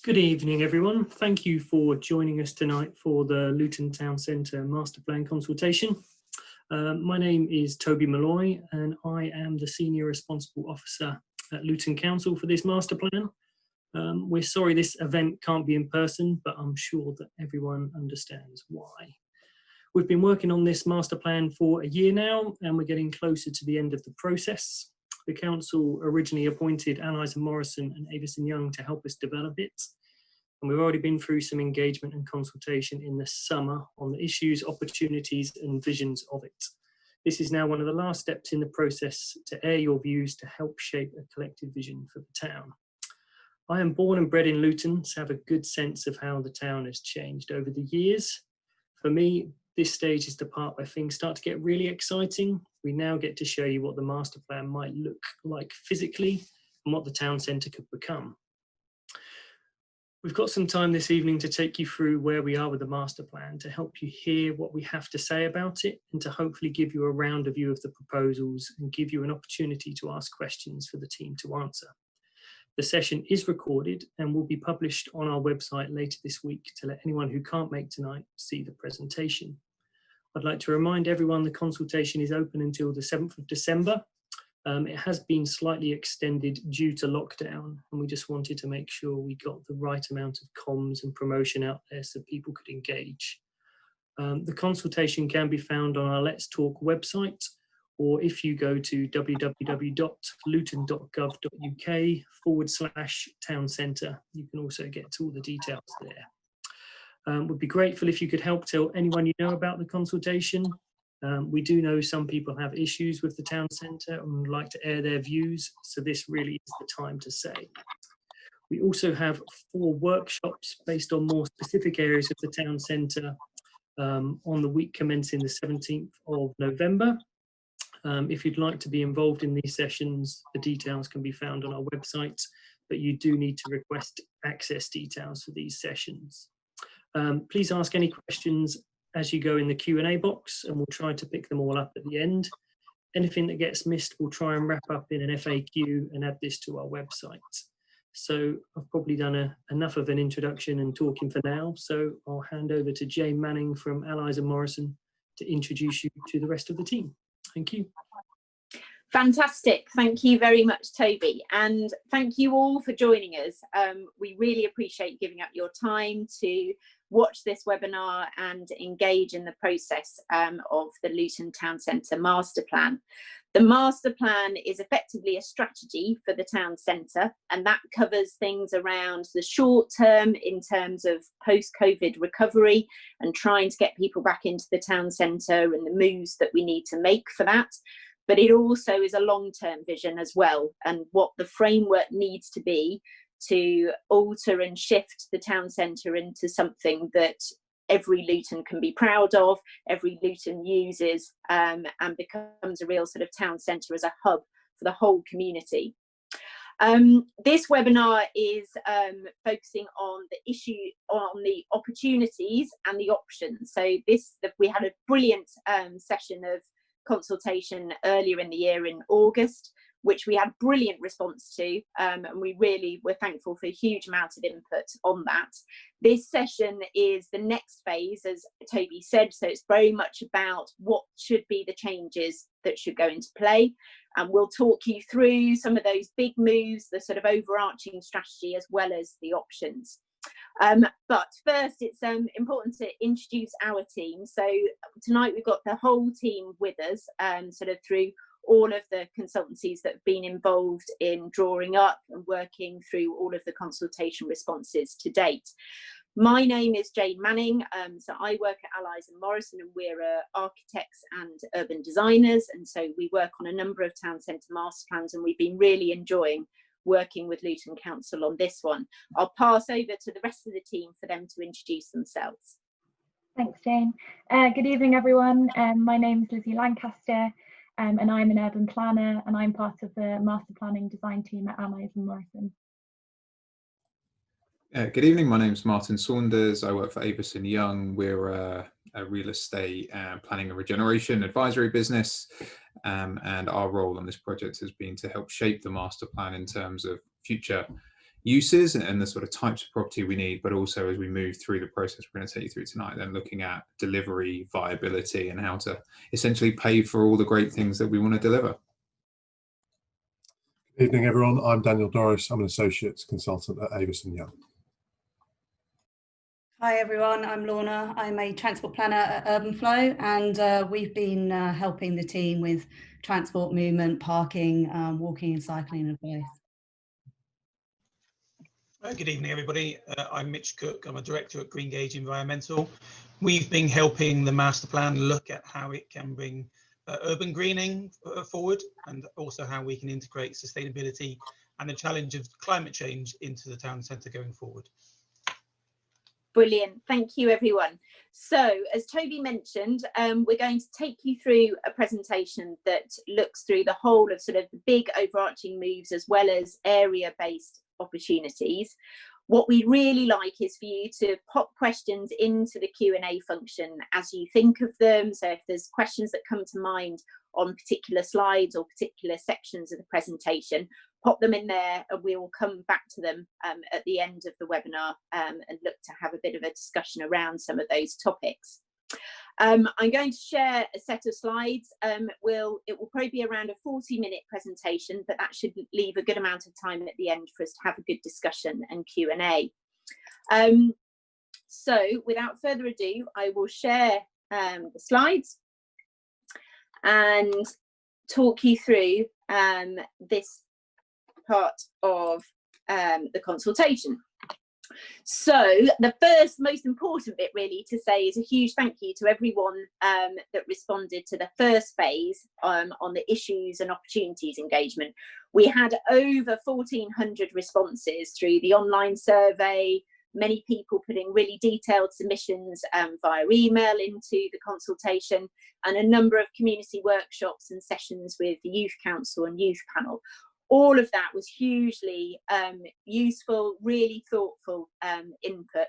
Good evening, everyone. Thank you for joining us tonight for the Luton Town Centre Master Plan consultation. My name is Toby Malloy and I am the Senior Responsible Officer at Luton Council for this Master Plan. We're sorry this event can't be in person, but I'm sure that everyone understands why. We've been working on this Master Plan for a year now and we're getting closer to the end of the process. The council originally appointed Allies and Morrison and Avison Young to help us develop it. And we've already been through some engagement and consultation in the summer on the issues, opportunities and visions of it. This is now one of the last steps in the process to air your views to help shape a collective vision for the town. I am born and bred in Luton, so have a good sense of how the town has changed over the years. For me, this stage is the part where things start to get really exciting. We now get to show you what the master plan might look like physically and what the town centre could become. We've got some time this evening to take you through where we are with the master plan, to help you hear what we have to say about it and to hopefully give you a rounder view of the proposals and give you an opportunity to ask questions for the team to answer. The session is recorded and will be published on our website later this week to let anyone who can't make tonight see the presentation. I'd like to remind everyone the consultation is open until the 7th of December. It has been slightly extended due to lockdown and we just wanted to make sure we got the right amount of comms and promotion out there so people could engage. The consultation can be found on our Let's Talk website, or if you go to www.luton.gov.uk/town centre, you can also get to all the details there. Would be grateful if you could help tell anyone you know about the consultation. We do know some people have issues with the town centre and would like to air their views, so this really is the time to say. We also have 4 workshops based on more specific areas of the town centre on the week commencing the 17th of November. If you'd like to be involved in these sessions, the details can be found on our website, but you do need to request access details for these sessions. Please ask any questions as you go in the Q&A box and we'll try to pick them all up at the end. Anything that gets missed, we'll try and wrap up in an FAQ and add this to our website. So I've probably done enough of an introduction and talking for now, so I'll hand over to Jane Manning from Allies and Morrison to introduce you to the rest of the team. Thank you. Fantastic. Thank you very much, Toby. And thank you all for joining us. We really appreciate giving up your time to watch this webinar and engage in the process of the Luton Town Centre Master Plan. The Master Plan is effectively a strategy for the town centre, and that covers things around the short term in terms of post-COVID recovery and trying to get people back into the town centre and the moves that we need to make for that. But it also is a long-term vision as well, and what the framework needs to be to alter and shift the town centre into something that every Luton can be proud of, every Luton uses, and becomes a real sort of town centre as a hub for the whole community. This webinar is focusing on the issue, on the opportunities and the options. So we had a brilliant session of consultation earlier in the year in August, which we had brilliant response to, and we really were thankful for a huge amount of input on that. This session is the next phase, as Toby said, so it's very much about what should be the changes that should go into play, and we'll talk you through some of those big moves, the sort of overarching strategy as well as the options. But first, it's important to introduce our team. So tonight we've got the whole team with us, sort of through all of the consultancies that have been involved in drawing up and working through all of the consultation responses to date. My name is Jane Manning, so I work at Allies and Morrison, and we're architects and urban designers, and so we work on a number of town centre master plans, and we've been really enjoying working with Luton Council on this one. I'll pass over to the rest of the team for them to introduce themselves. Thanks, Jane. Good evening, everyone. My name is Lizzie Lancaster, and I'm an urban planner, and I'm part of the master planning design team at Allies and Morrison. Good evening, my name is Martin Saunders. I work for Avison Young. We're a real estate planning and regeneration advisory business, and our role on this project has been to help shape the master plan in terms of future uses and the sort of types of property we need, but also as we move through the process we're going to take you through tonight, then looking at delivery, viability, and how to essentially pay for all the great things that we want to deliver. Good evening, everyone. I'm Daniel Doris. I'm an associate consultant at Avison Young. Hi everyone, I'm Lorna. I'm a transport planner at Urban Flow, and we've been helping the team with transport movement, parking, walking and cycling advice. Good evening, everybody. I'm Mitch Cook. I'm a director at Greengage Environmental. We've been helping the master plan look at how it can bring urban greening forward, and also how we can integrate sustainability and the challenge of climate change into the town centre going forward. Brilliant. Thank you, everyone. So, as Toby mentioned, we're going to take you through a presentation that looks through the whole of sort of the big overarching moves as well as area-based opportunities. What we really like is for you to pop questions into the Q&A function as you think of them. So if there's questions that come to mind on particular slides or particular sections of the presentation, pop them in there and we will come back to them at the end of the webinar and look to have a bit of a discussion around some of those topics. I'm going to share a set of slides. It will probably be around a 40-minute presentation, but that should leave a good amount of time at the end for us to have a good discussion and Q&A. So without further ado, I will share the slides and talk you through this part of the consultation. So the first most important bit really to say is a huge thank you to everyone that responded to the first phase on the issues and opportunities engagement. We had over 1,400 responses through the online survey, many people putting really detailed submissions via email into the consultation, and a number of community workshops and sessions with the Youth Council and Youth Panel. All of that was hugely useful, really thoughtful input.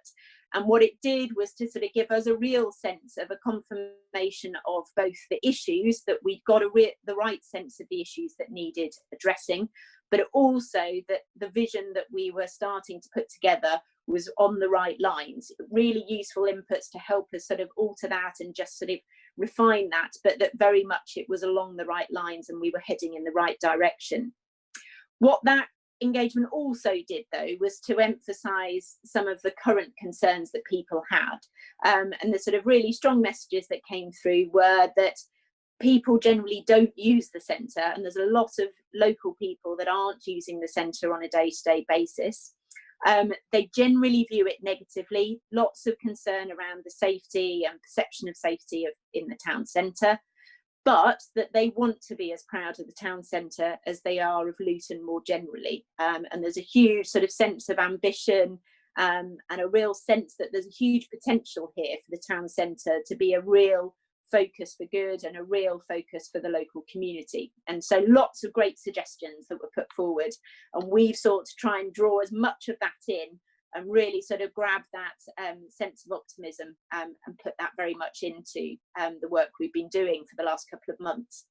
And what it did was to sort of give us a real sense of a confirmation of both the issues, that we'd got the right sense of the issues that needed addressing, but also that the vision that we were starting to put together was on the right lines. Really useful inputs to help us sort of alter that and just sort of refine that, but that very much it was along the right lines and we were heading in the right direction. What that engagement also did, though, was to emphasise some of the current concerns that people had. And the sort of really strong messages that came through were that people generally don't use the centre, and there's a lot of local people that aren't using the centre on a day-to-day basis. They generally view it negatively, lots of concern around the safety and perception of safety in the town centre, but that they want to be as proud of the town centre as they are of Luton more generally. And there's a huge sort of sense of ambition and a real sense that there's a huge potential here for the town centre to be a real focus for good and a real focus for the local community. And so lots of great suggestions that were put forward, and we've sought to try and draw as much of that in and really sort of grab that sense of optimism and put that very much into the work we've been doing for the last couple of months.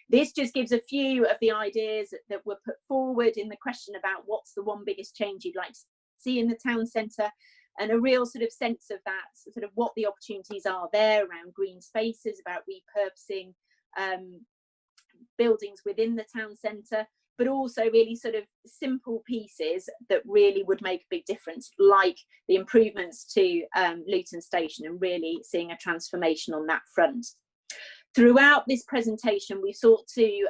This just gives a few of the ideas that were put forward in the question about what's the one biggest change you'd like to see in the town centre, and a real sort of sense of that, sort of what the opportunities are there around green spaces, about repurposing buildings within the town centre, but also really sort of simple pieces that really would make a big difference, like the improvements to Luton Station, and really seeing a transformation on that front. Throughout this presentation, we sought to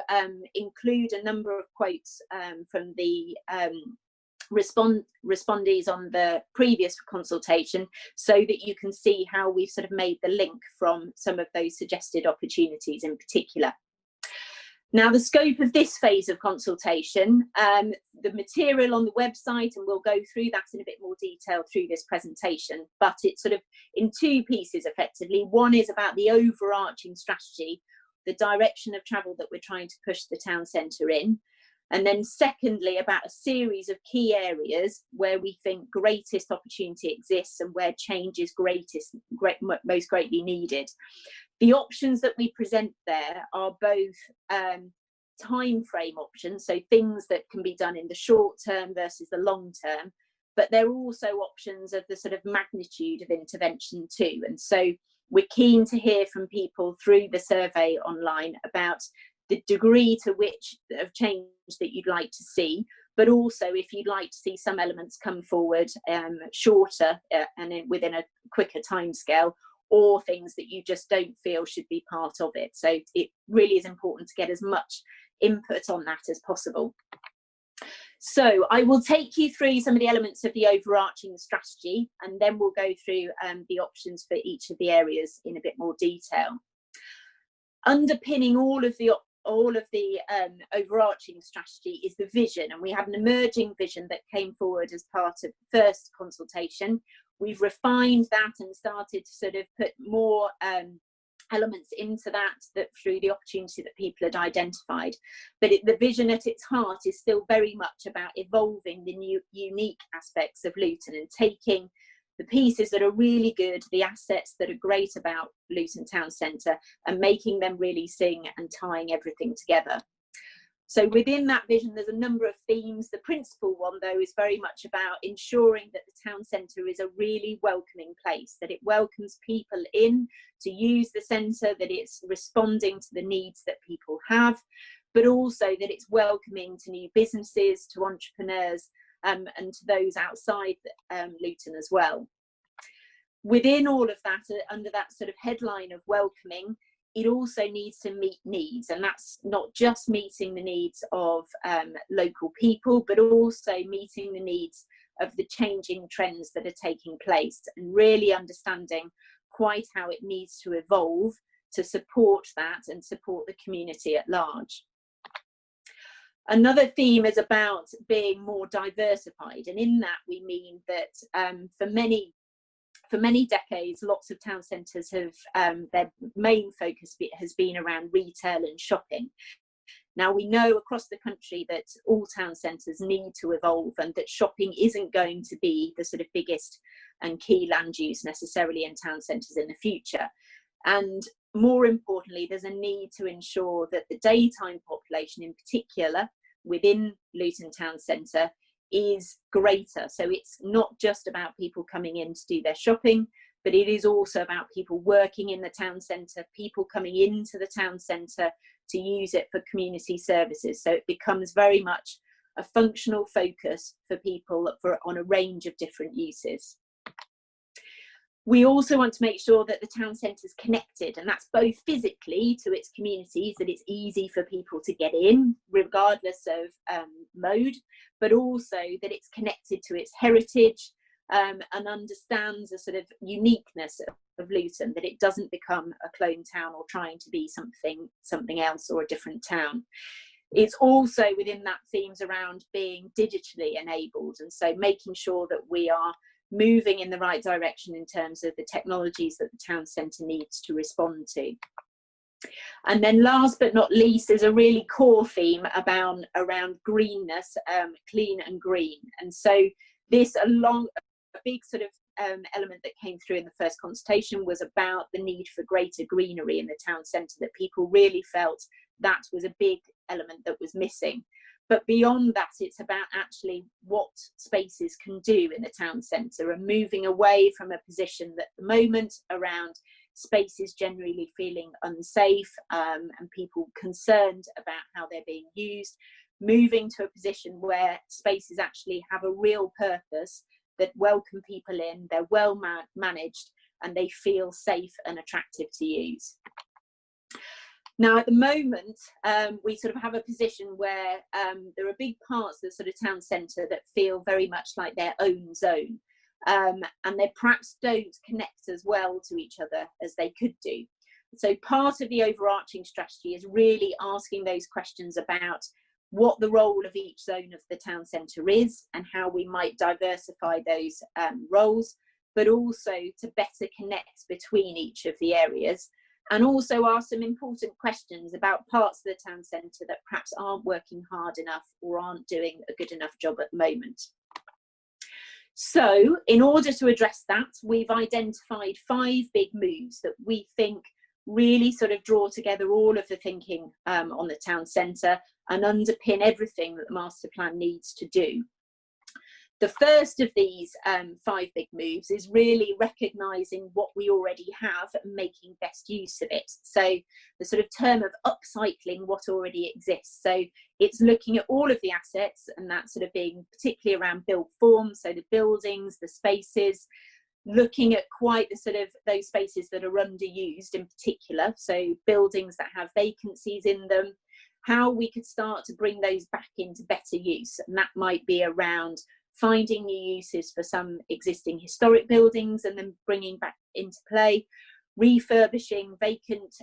include a number of quotes from the respondees on the previous consultation, so that you can see how we've sort of made the link from some of those suggested opportunities in particular. Now, the scope of this phase of consultation, the material on the website, and we'll go through that in a bit more detail through this presentation, but it's sort of in two pieces effectively. One is about the overarching strategy, the direction of travel that we're trying to push the town centre in. And then secondly, about a series of key areas where we think greatest opportunity exists and where change is most greatly needed. The options that we present there are both time frame options, so things that can be done in the short term versus the long term, but they're also options of the sort of magnitude of intervention too. And so we're keen to hear from people through the survey online about the degree to which of change that you'd like to see, but also if you'd like to see some elements come forward shorter and within a quicker timescale, or things that you just don't feel should be part of it. So it really is important to get as much input on that as possible. So I will take you through some of the elements of the overarching strategy, and then we'll go through the options for each of the areas in a bit more detail. Underpinning all of the overarching strategy is the vision, and we have an emerging vision that came forward as part of the first consultation. We've refined that and started to sort of put more elements into that through the opportunity that people had identified. But the vision at its heart is still very much about evolving the new unique aspects of Luton and taking the pieces that are really good, the assets that are great about Luton Town Centre, and making them really sing and tying everything together. So within that vision, there's a number of themes. The principal one, though, is very much about ensuring that the town centre is a really welcoming place, that it welcomes people in to use the centre, that it's responding to the needs that people have, but also that it's welcoming to new businesses, to entrepreneurs, and to those outside Luton as well. Within all of that, under that sort of headline of welcoming, it also needs to meet needs, and that's not just meeting the needs of local people, but also meeting the needs of the changing trends that are taking place, and really understanding quite how it needs to evolve to support that and support the community at large. Another theme is about being more diversified, and in that we mean that for many decades, lots of town centres have their main focus has been around retail and shopping. Now we know across the country that all town centres need to evolve, and that shopping isn't going to be the sort of biggest and key land use necessarily in town centres in the future. And more importantly, there's a need to ensure that the daytime population in particular within Luton Town Centre is greater. So it's not just about people coming in to do their shopping, but it is also about people working in the town centre, people coming into the town centre to use it for community services. So it becomes very much a functional focus for people on a range of different uses. We also want to make sure that the town centre is connected, and that's both physically to its communities, that it's easy for people to get in regardless of mode, but also that it's connected to its heritage and understands a sort of uniqueness of Luton, that it doesn't become a clone town or trying to be something else or a different town. It's also within that themes around being digitally enabled, and so making sure that we are moving in the right direction in terms of the technologies that the town centre needs to respond to. And then last but not least is a really core theme around greenness, clean and green. And so this a big sort of element that came through in the first consultation was about the need for greater greenery in the town centre, that people really felt that was a big element that was missing. But beyond that, it's about actually what spaces can do in the town centre, and moving away from a position that at the moment around spaces generally feeling unsafe and people concerned about how they're being used, moving to a position where spaces actually have a real purpose, that welcome people in, they're well managed, and they feel safe and attractive to use. Now, at the moment, we sort of have a position where there are big parts of the sort of town centre that feel very much like their own zone, and they perhaps don't connect as well to each other as they could do. So part of the overarching strategy is really asking those questions about what the role of each zone of the town centre is and how we might diversify those roles, but also to better connect between each of the areas, and also ask some important questions about parts of the town centre that perhaps aren't working hard enough or aren't doing a good enough job at the moment. So in order to address that, we've identified 5 big moves that we think really sort of draw together all of the thinking on the town centre and underpin everything that the master plan needs to do. The first of these 5 big moves is really recognising what we already have and making best use of it. So the sort of term of upcycling what already exists. So it's looking at all of the assets, and that sort of being particularly around built form, so the buildings, the spaces, looking at quite the sort of those spaces that are underused in particular, so buildings that have vacancies in them, how we could start to bring those back into better use. And that might be around finding new uses for some existing historic buildings and then bringing back into play, refurbishing vacant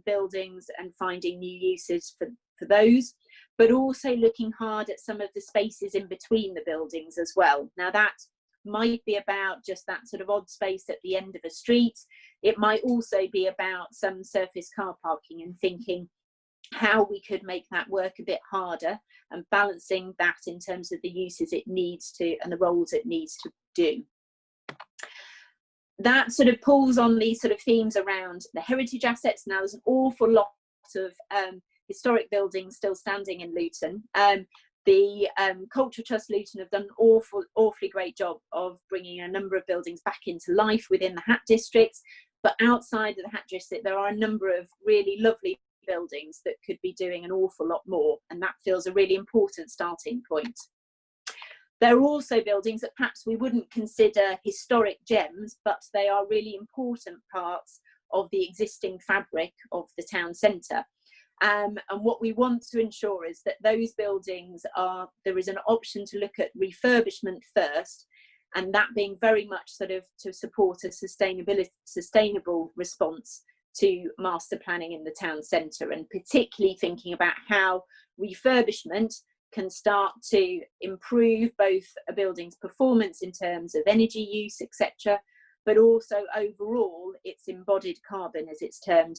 buildings and finding new uses for those, but also looking hard at some of the spaces in between the buildings as well. Now that might be about just that sort of odd space at the end of a street. It might also be about some surface car parking and thinking how we could make that work a bit harder and balancing that in terms of the uses it needs to and the roles it needs to do. That sort of pulls on these sort of themes around the heritage assets. Now there's an awful lot of historic buildings still standing in Luton. The Cultural Trust Luton have done an awfully great job of bringing a number of buildings back into life within the Hat District, but outside of the Hat District there are a number of really lovely buildings that could be doing an awful lot more, and that feels a really important starting point. There are also buildings that perhaps we wouldn't consider historic gems, but they are really important parts of the existing fabric of the town centre. And what we want to ensure is that those buildings there is an option to look at refurbishment first, and that being very much sort of to support a sustainable response to master planning in the town centre, and particularly thinking about how refurbishment can start to improve both a building's performance in terms of energy use, etc., but also overall its embodied carbon, as it's termed,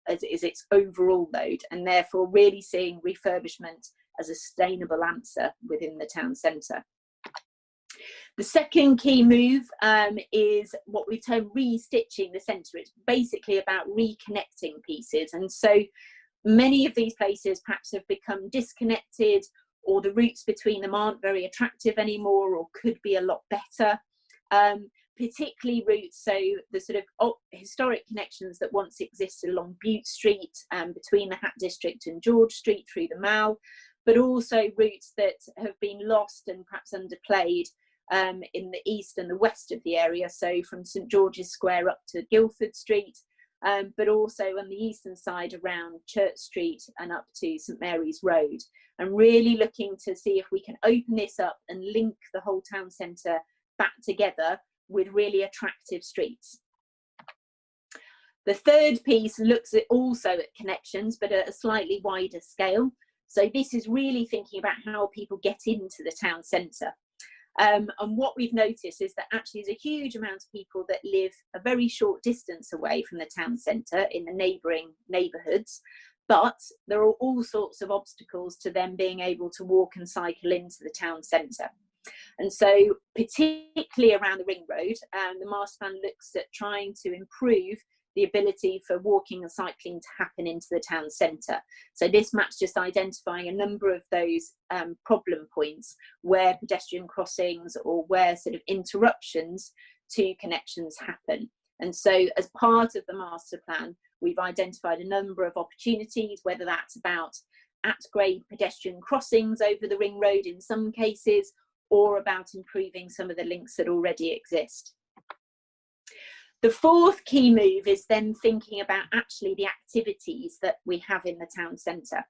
as its overall load, and therefore really seeing refurbishment as a sustainable answer within the town centre. The second key move is what we term restitching the centre. It's basically about reconnecting pieces, and so many of these places perhaps have become disconnected, or the routes between them aren't very attractive anymore, or could be a lot better. Particularly routes, so the sort of historic connections that once existed along Bute Street between the Hat District and George Street through the Mall, but also routes that have been lost and perhaps underplayed in the east and the west of the area, so from St George's Square up to Guildford Street, but also on the eastern side around Church Street and up to St Mary's Road, and really looking to see if we can open this up and link the whole town centre back together with really attractive streets. The third piece looks also at connections, but at a slightly wider scale. So this is really thinking about how people get into the town centre. And what we've noticed is that actually there's a huge amount of people that live a very short distance away from the town centre in the neighbouring neighbourhoods, but there are all sorts of obstacles to them being able to walk and cycle into the town centre. And so particularly around the ring road, the master plan looks at trying to improve the ability for walking and cycling to happen into the town centre. So this map's just identifying a number of those problem points where pedestrian crossings or where sort of interruptions to connections happen. And so as part of the master plan, we've identified a number of opportunities, whether that's about at-grade pedestrian crossings over the ring road in some cases, or about improving some of the links that already exist. The fourth key move is then thinking about actually the activities that we have in the town centre.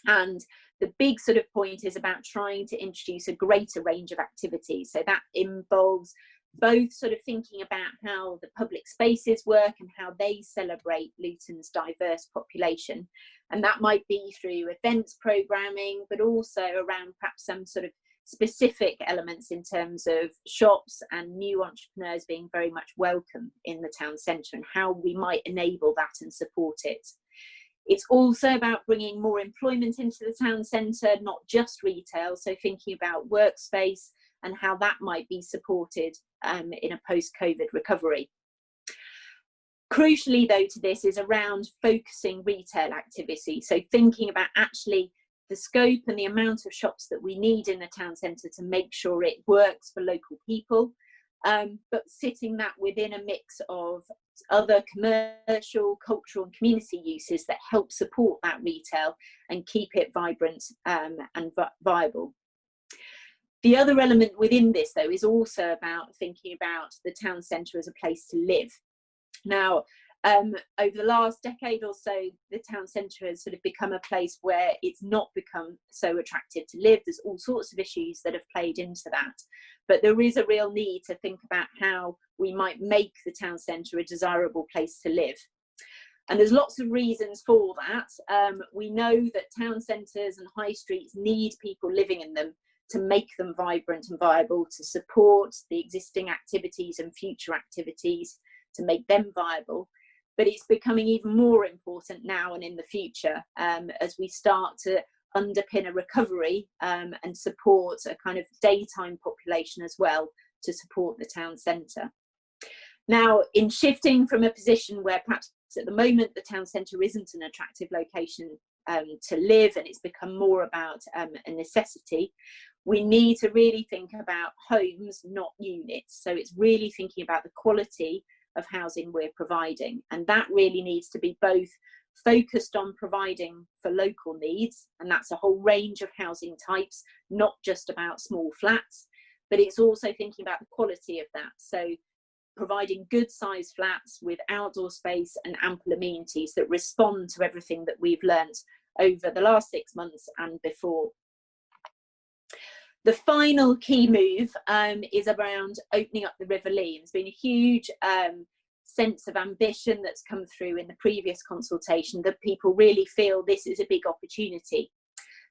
And the big sort of point is about trying to introduce a greater range of activities. So that involves both sort of thinking about how the public spaces work and how they celebrate Luton's diverse population. And that might be through events programming, but also around perhaps some sort of specific elements in terms of shops and new entrepreneurs being very much welcome in the town centre, and how we might enable that and support it. It's also about bringing more employment into the town centre, not just retail, so thinking about workspace and how that might be supported in a post-COVID recovery. Crucially though to this is around focusing retail activity, so thinking about actually the scope and the amount of shops that we need in the town centre to make sure it works for local people, but sitting that within a mix of other commercial, cultural and community uses that help support that retail and keep it vibrant and viable. The other element within this though is also about thinking about the town centre as a place to live. Now, over the last decade or so, the town centre has sort of become a place where it's not become so attractive to live. There's all sorts of issues that have played into that. But there is a real need to think about how we might make the town centre a desirable place to live. And there's lots of reasons for that. We know that town centres and high streets need people living in them to make them vibrant and viable, to support the existing activities and future activities, to make them viable. But it's becoming even more important now and in the future as we start to underpin a recovery and support a kind of daytime population as well to support the town centre. Now, in shifting from a position where perhaps at the moment the town centre isn't an attractive location to live and it's become more about a necessity, we need to really think about homes, not units. So it's really thinking about the quality of housing we're providing, and that really needs to be both focused on providing for local needs, and that's a whole range of housing types, not just about small flats, but it's also thinking about the quality of that, so providing good sized flats with outdoor space and ample amenities that respond to everything that we've learnt over the last 6 months and before. The final key move is around opening up the River Lee. There's been a huge sense of ambition that's come through in the previous consultation that people really feel this is a big opportunity.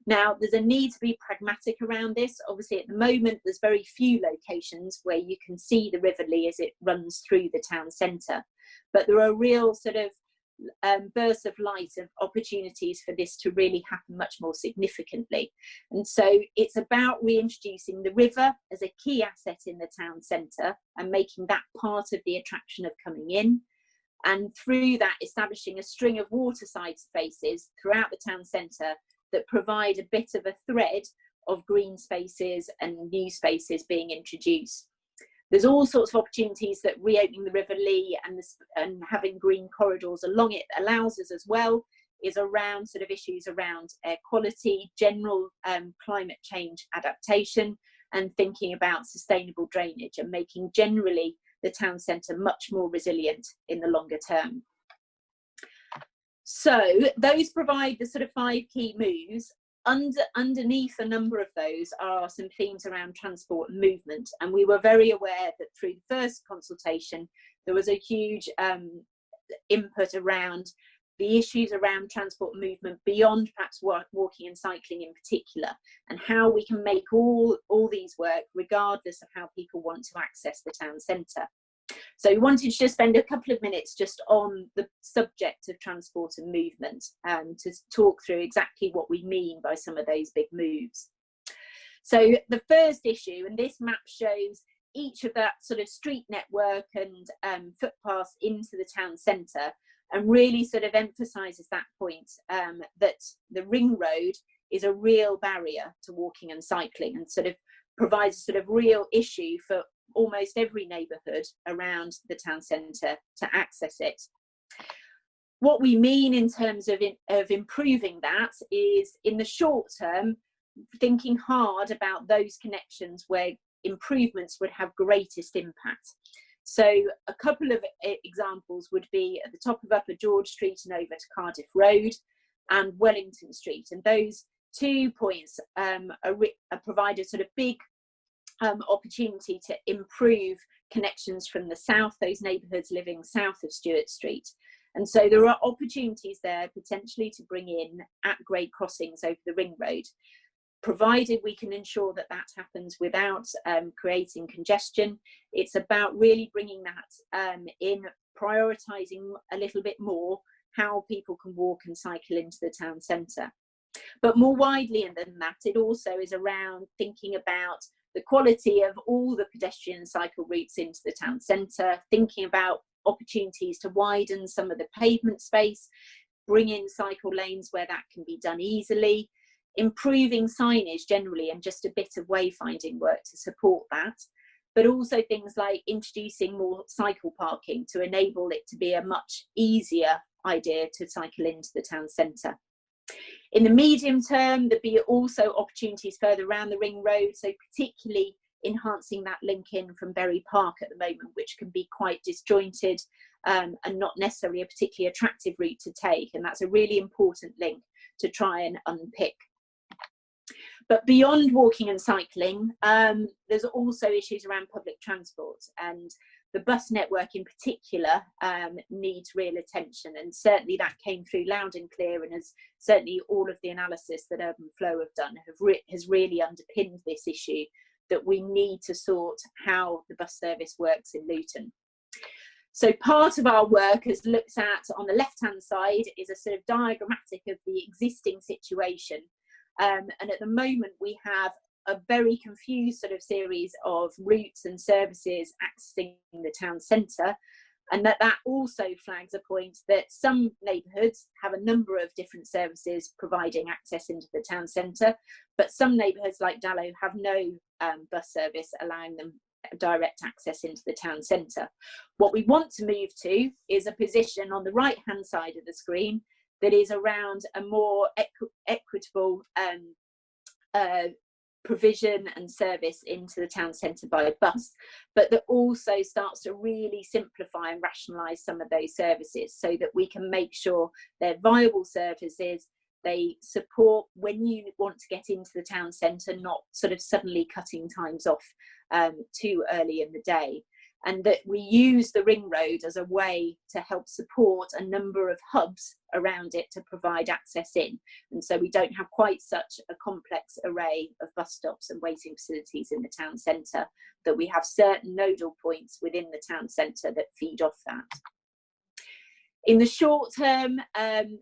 Now, there's a need to be pragmatic around this. Obviously, at the moment, there's very few locations where you can see the River Lee as it runs through the town centre. But there are real sort of bursts of light of opportunities for this to really happen much more significantly. And so it's about reintroducing the river as a key asset in the town centre and making that part of the attraction of coming in. And through that, establishing a string of waterside spaces throughout the town centre that provide a bit of a thread of green spaces and new spaces being introduced. There's all sorts of opportunities that reopening the River Lee and having green corridors along it allows us as well, is around sort of issues around air quality, general climate change adaptation, and thinking about sustainable drainage and making generally the town centre much more resilient in the longer term. So those provide the sort of 5 key moves. Underneath a number of those are some themes around transport and movement, and we were very aware that through the first consultation there was a huge input around the issues around transport and movement beyond perhaps walking and cycling in particular, and how we can make all these work regardless of how people want to access the town centre. So we wanted to just spend a couple of minutes just on the subject of transport and movement to talk through exactly what we mean by some of those big moves. So the first issue, and this map shows each of that sort of street network and footpaths into the town centre, and really sort of emphasises that point that the ring road is a real barrier to walking and cycling, and sort of provides a sort of real issue for almost every neighbourhood around the town centre to access it. What we mean in terms of improving that is, in the short term, thinking hard about those connections where improvements would have greatest impact. So a couple of examples would be at the top of Upper George Street and over to Cardiff Road and Wellington Street, and those 2 points provide a sort of big opportunity to improve connections from the south, those neighbourhoods living south of Stewart Street. And so there are opportunities there potentially to bring in at-grade crossings over the ring road, provided we can ensure that that happens without creating congestion. It's about really bringing that in, prioritising a little bit more how people can walk and cycle into the town centre. But more widely than that, it also is around thinking about the quality of all the pedestrian and cycle routes into the town centre, thinking about opportunities to widen some of the pavement space, bring in cycle lanes where that can be done easily, improving signage generally and just a bit of wayfinding work to support that, but also things like introducing more cycle parking to enable it to be a much easier idea to cycle into the town centre. In the medium term, there'll be also opportunities further around the ring road, so particularly enhancing that link in from Bury Park at the moment, which can be quite disjointed and not necessarily a particularly attractive route to take, and that's a really important link to try and unpick. But beyond walking and cycling, there's also issues around public transport, and the bus network in particular needs real attention, and certainly that came through loud and clear, and as certainly all of the analysis that Urban Flow have done has really underpinned this issue, that we need to sort how the bus service works in Luton. So part of our work has looked at, on the left-hand side, is a sort of diagrammatic of the existing situation. And at the moment, we have a very confused sort of series of routes and services accessing the town centre, and that also flags a point that some neighbourhoods have a number of different services providing access into the town centre, but some neighbourhoods like Dallow have no bus service allowing them direct access into the town centre. What we want to move to is a position on the right hand side of the screen that is around a more equitable provision and service into the town centre by bus, but that also starts to really simplify and rationalise some of those services so that we can make sure they're viable services, they support when you want to get into the town centre, not sort of suddenly cutting times off too early in the day. And that we use the ring road as a way to help support a number of hubs around it to provide access in. And so we don't have quite such a complex array of bus stops and waiting facilities in the town centre, that we have certain nodal points within the town centre that feed off that. In the short term,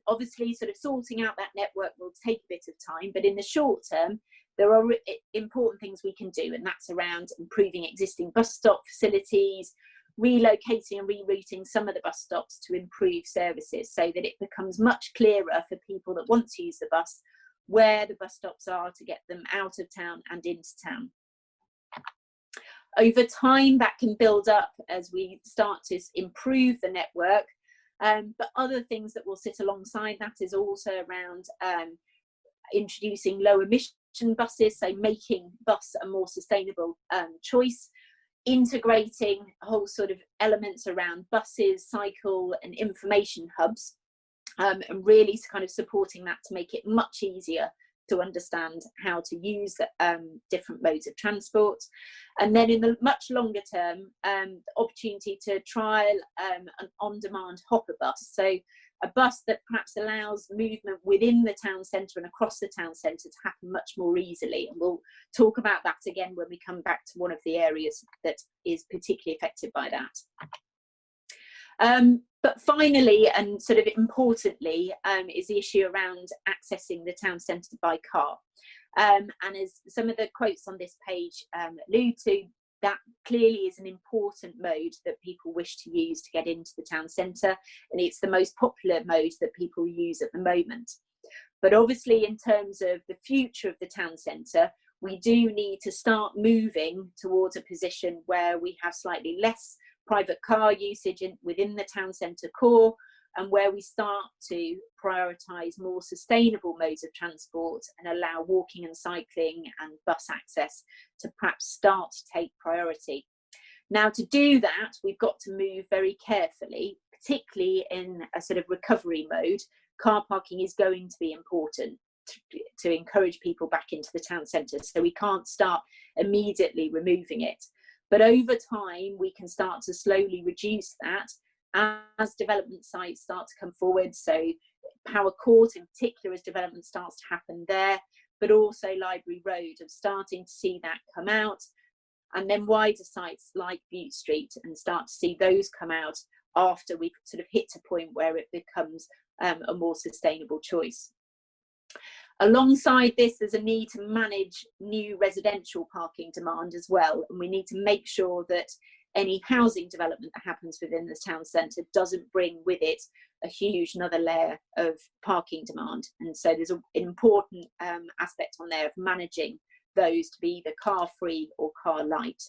obviously sort of sorting out that network will take a bit of time, but in the short term, there are important things we can do, and that's around improving existing bus stop facilities, relocating and rerouting some of the bus stops to improve services so that it becomes much clearer for people that want to use the bus where the bus stops are to get them out of town and into town. Over time, that can build up as we start to improve the network, but other things that will sit alongside that is also around introducing low emission buses, so making bus a more sustainable choice, integrating whole sort of elements around buses, cycle and information hubs, and really kind of supporting that to make it much easier to understand how to use different modes of transport. And then in the much longer term, the opportunity to trial an on-demand hopper bus, so a bus that perhaps allows movement within the town centre and across the town centre to happen much more easily. And we'll talk about that again when we come back to one of the areas that is particularly affected by that. But finally, and sort of importantly, is the issue around accessing the town centre by car. And as some of the quotes on this page allude to, that clearly is an important mode that people wish to use to get into the town centre, and it's the most popular mode that people use at the moment. But obviously, in terms of the future of the town centre, we do need to start moving towards a position where we have slightly less private car usage within the town centre core, and where we start to prioritise more sustainable modes of transport and allow walking and cycling and bus access to perhaps start to take priority. Now, to do that, we've got to move very carefully, particularly in a sort of recovery mode. Car parking is going to be important to encourage people back into the town centre, so we can't start immediately removing it. But over time, we can start to slowly reduce that as development sites start to come forward. So Power Court in particular, as development starts to happen there, but also Library Road, of starting to see that come out, and then wider sites like Bute Street, and start to see those come out after we've sort of hit a point where it becomes a more sustainable choice. Alongside this, there's a need to manage new residential parking demand as well, and we need to make sure that any housing development that happens within the town centre doesn't bring with it a huge another layer of parking demand. And so there's an important aspect on there of managing those to be either car free or car light.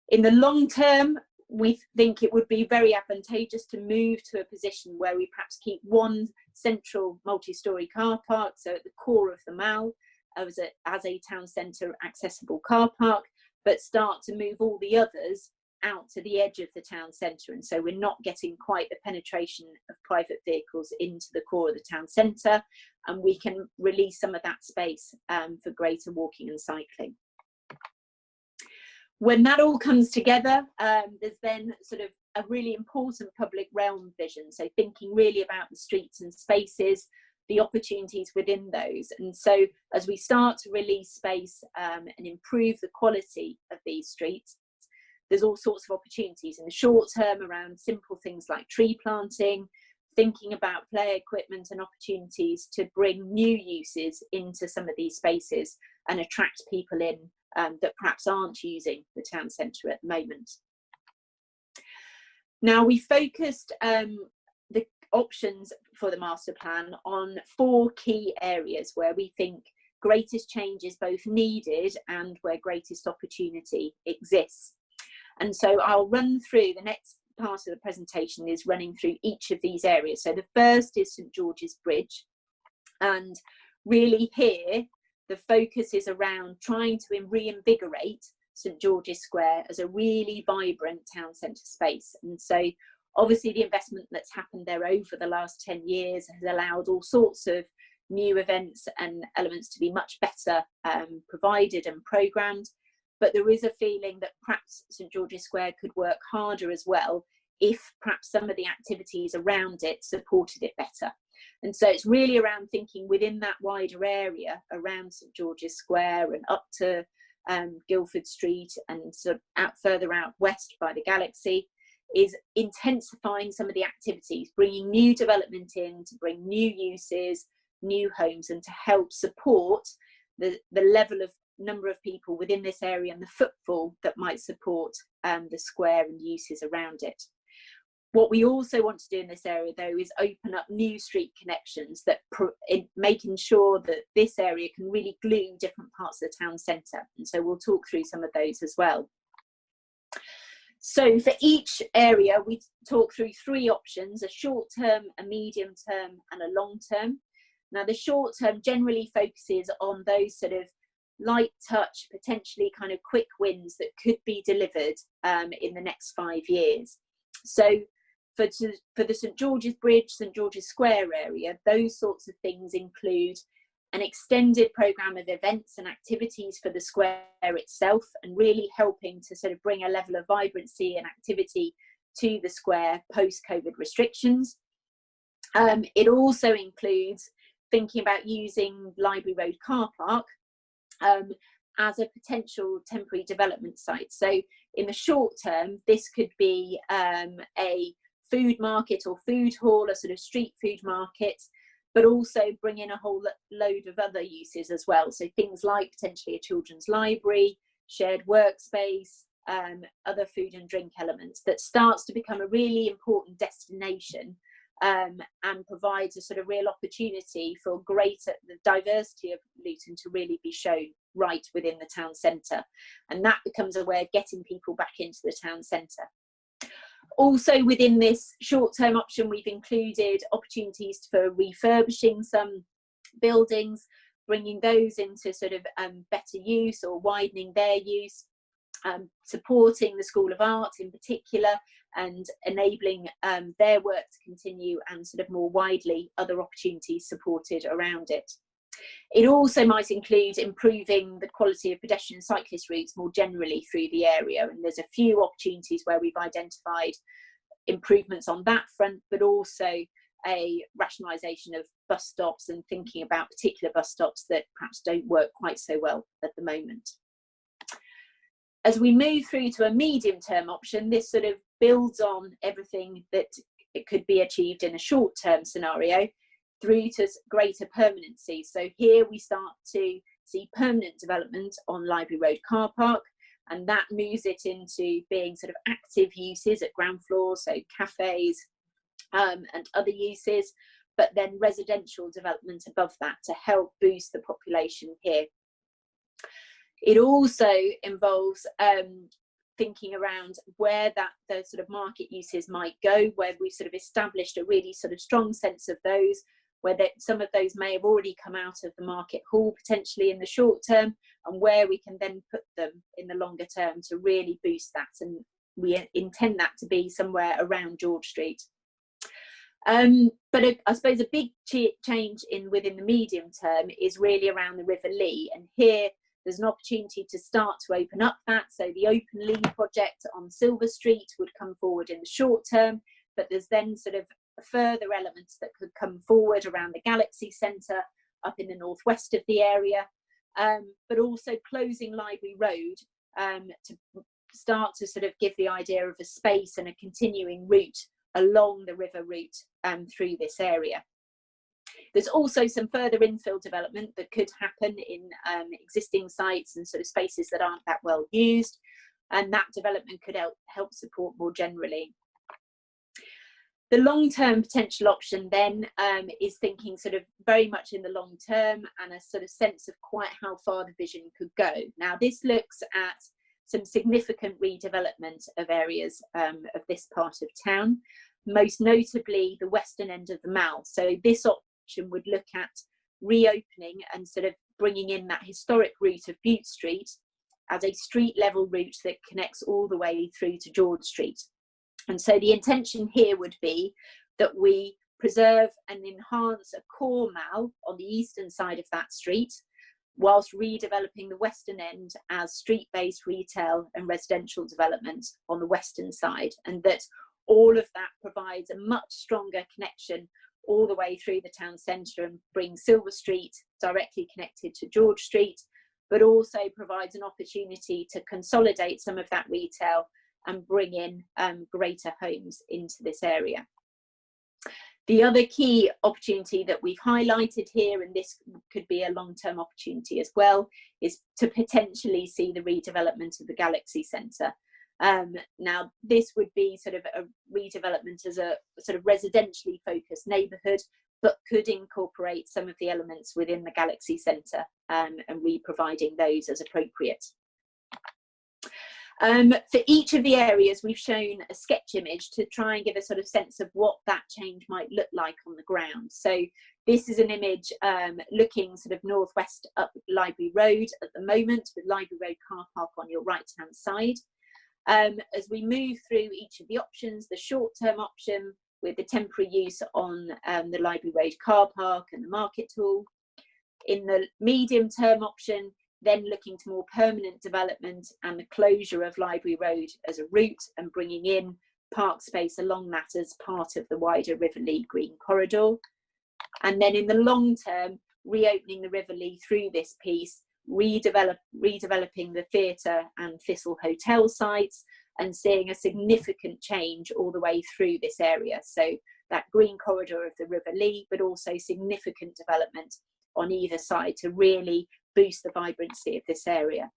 In the long term, we think it would be very advantageous to move to a position where we perhaps keep one central multi-storey car park, so at the core of the mall, as a town centre accessible car park, but start to move all the others out to the edge of the town centre. And so we're not getting quite the penetration of private vehicles into the core of the town centre, and we can release some of that space for greater walking and cycling. When that all comes together, there's then sort of a really important public realm vision. So thinking really about the streets and spaces, the opportunities within those. And so as we start to release space and improve the quality of these streets, there's all sorts of opportunities in the short term around simple things like tree planting, thinking about play equipment and opportunities to bring new uses into some of these spaces and attract people in that perhaps aren't using the town centre at the moment. Now, we focused the options for the master plan on 4 key areas where we think greatest change is both needed and where greatest opportunity exists. And so I'll run through, the next part of the presentation is running through each of these areas. So the first is St George's Bridge, and really here the focus is around trying to reinvigorate St George's Square as a really vibrant town centre space. And so obviously the investment that's happened there over the last 10 years has allowed all sorts of new events and elements to be much better provided and programmed. But there is a feeling that perhaps St George's Square could work harder as well if perhaps some of the activities around it supported it better. And so it's really around thinking within that wider area around St George's Square and up to Guildford Street and sort of out further out west by the Galaxy, is intensifying some of the activities, bringing new development in to bring new uses, new homes, and to help support the level of number of people within this area and the footfall that might support the square and uses around it. What we also want to do in this area, though, is open up new street connections that making sure that this area can really glue different parts of the town centre. And so we'll talk through some of those as well. So for each area, we talk through 3 options: a short term, a medium term, and a long term. Now, the short term generally focuses on those sort of light touch, potentially kind of quick wins that could be delivered in the next 5 years. So for the St George's Bridge, St George's Square area, those sorts of things include an extended programme of events and activities for the square itself, and really helping to sort of bring a level of vibrancy and activity to the square post-COVID restrictions. It also includes thinking about using Library Road car park as a potential temporary development site. So in the short term, this could be a food market or food hall, a sort of street food market, but also bring in a whole load of other uses as well. So things like potentially a children's library, shared workspace, other food and drink elements that starts to become a really important destination and provides a sort of real opportunity for greater the diversity of Luton to really be shown right within the town centre. And that becomes a way of getting people back into the town centre. Also within this short-term option, we've included opportunities for refurbishing some buildings, bringing those into sort of better use or widening their use, supporting the School of Art in particular and enabling their work to continue, and sort of more widely other opportunities supported around it. It also might include improving the quality of pedestrian and cyclist routes more generally through the area, and there's a few opportunities where we've identified improvements on that front, but also a rationalisation of bus stops and thinking about particular bus stops that perhaps don't work quite so well at the moment. As we move through to a medium-term option, this sort of builds on everything that it could be achieved in a short-term scenario through to greater permanency. So here we start to see permanent development on Library Road car park, and that moves it into being sort of active uses at ground floor, so cafes and other uses, but then residential development above that to help boost the population here. It also involves thinking around where those sort of market uses might go, where we've sort of established a really sort of strong sense of those, where some of those may have already come out of the market hall potentially in the short term, and where we can then put them in the longer term to really boost that. And we intend that to be somewhere around George Street. But I suppose a big change within the medium term is really around the River Lee, and here there's an opportunity to start to open up that. So the Open Lee project on Silver Street would come forward in the short term, but there's then sort of further elements that could come forward around the Galaxy Centre up in the northwest of the area, but also closing Library Road to start to sort of give the idea of a space and a continuing route along the river route through this area. There's also some further infill development that could happen in existing sites and sort of spaces that aren't that well used, and that development could help support more generally. The long-term potential option then is thinking sort of very much in the long term and a sort of sense of quite how far the vision could go. Now, this looks at some significant redevelopment of areas of this part of town, most notably the western end of the Mall. So this option would look at reopening and sort of bringing in that historic route of Bute Street as a street level route that connects all the way through to George Street. And so the intention here would be that we preserve and enhance a core Mall on the eastern side of that street, whilst redeveloping the western end as street-based retail and residential development on the western side, and that all of that provides a much stronger connection all the way through the town centre and brings Silver Street directly connected to George Street, but also provides an opportunity to consolidate some of that retail and bring in greater homes into this area. The other key opportunity that we've highlighted here, and this could be a long-term opportunity as well, is to potentially see the redevelopment of the Galaxy Centre. Now, this would be sort of a redevelopment as a sort of residentially focused neighbourhood, but could incorporate some of the elements within the Galaxy Centre and re-providing those as appropriate. For each of the areas, we've shown a sketch image to try and give a sort of sense of what that change might look like on the ground. So this is an image looking sort of northwest up Library Road at the moment, with Library Road car park on your right-hand side. As we move through each of the options, the short-term option with the temporary use on the Library Road car park and the market hall. In the medium-term option, then looking to more permanent development and the closure of Library Road as a route and bringing in park space along that as part of the wider River Lee Green Corridor. And then in the long term, reopening the River Lee through this piece, redeveloping the theatre and Thistle Hotel sites, and seeing a significant change all the way through this area. So that green corridor of the River Lee, but also significant development on either side to really boost the vibrancy of this area.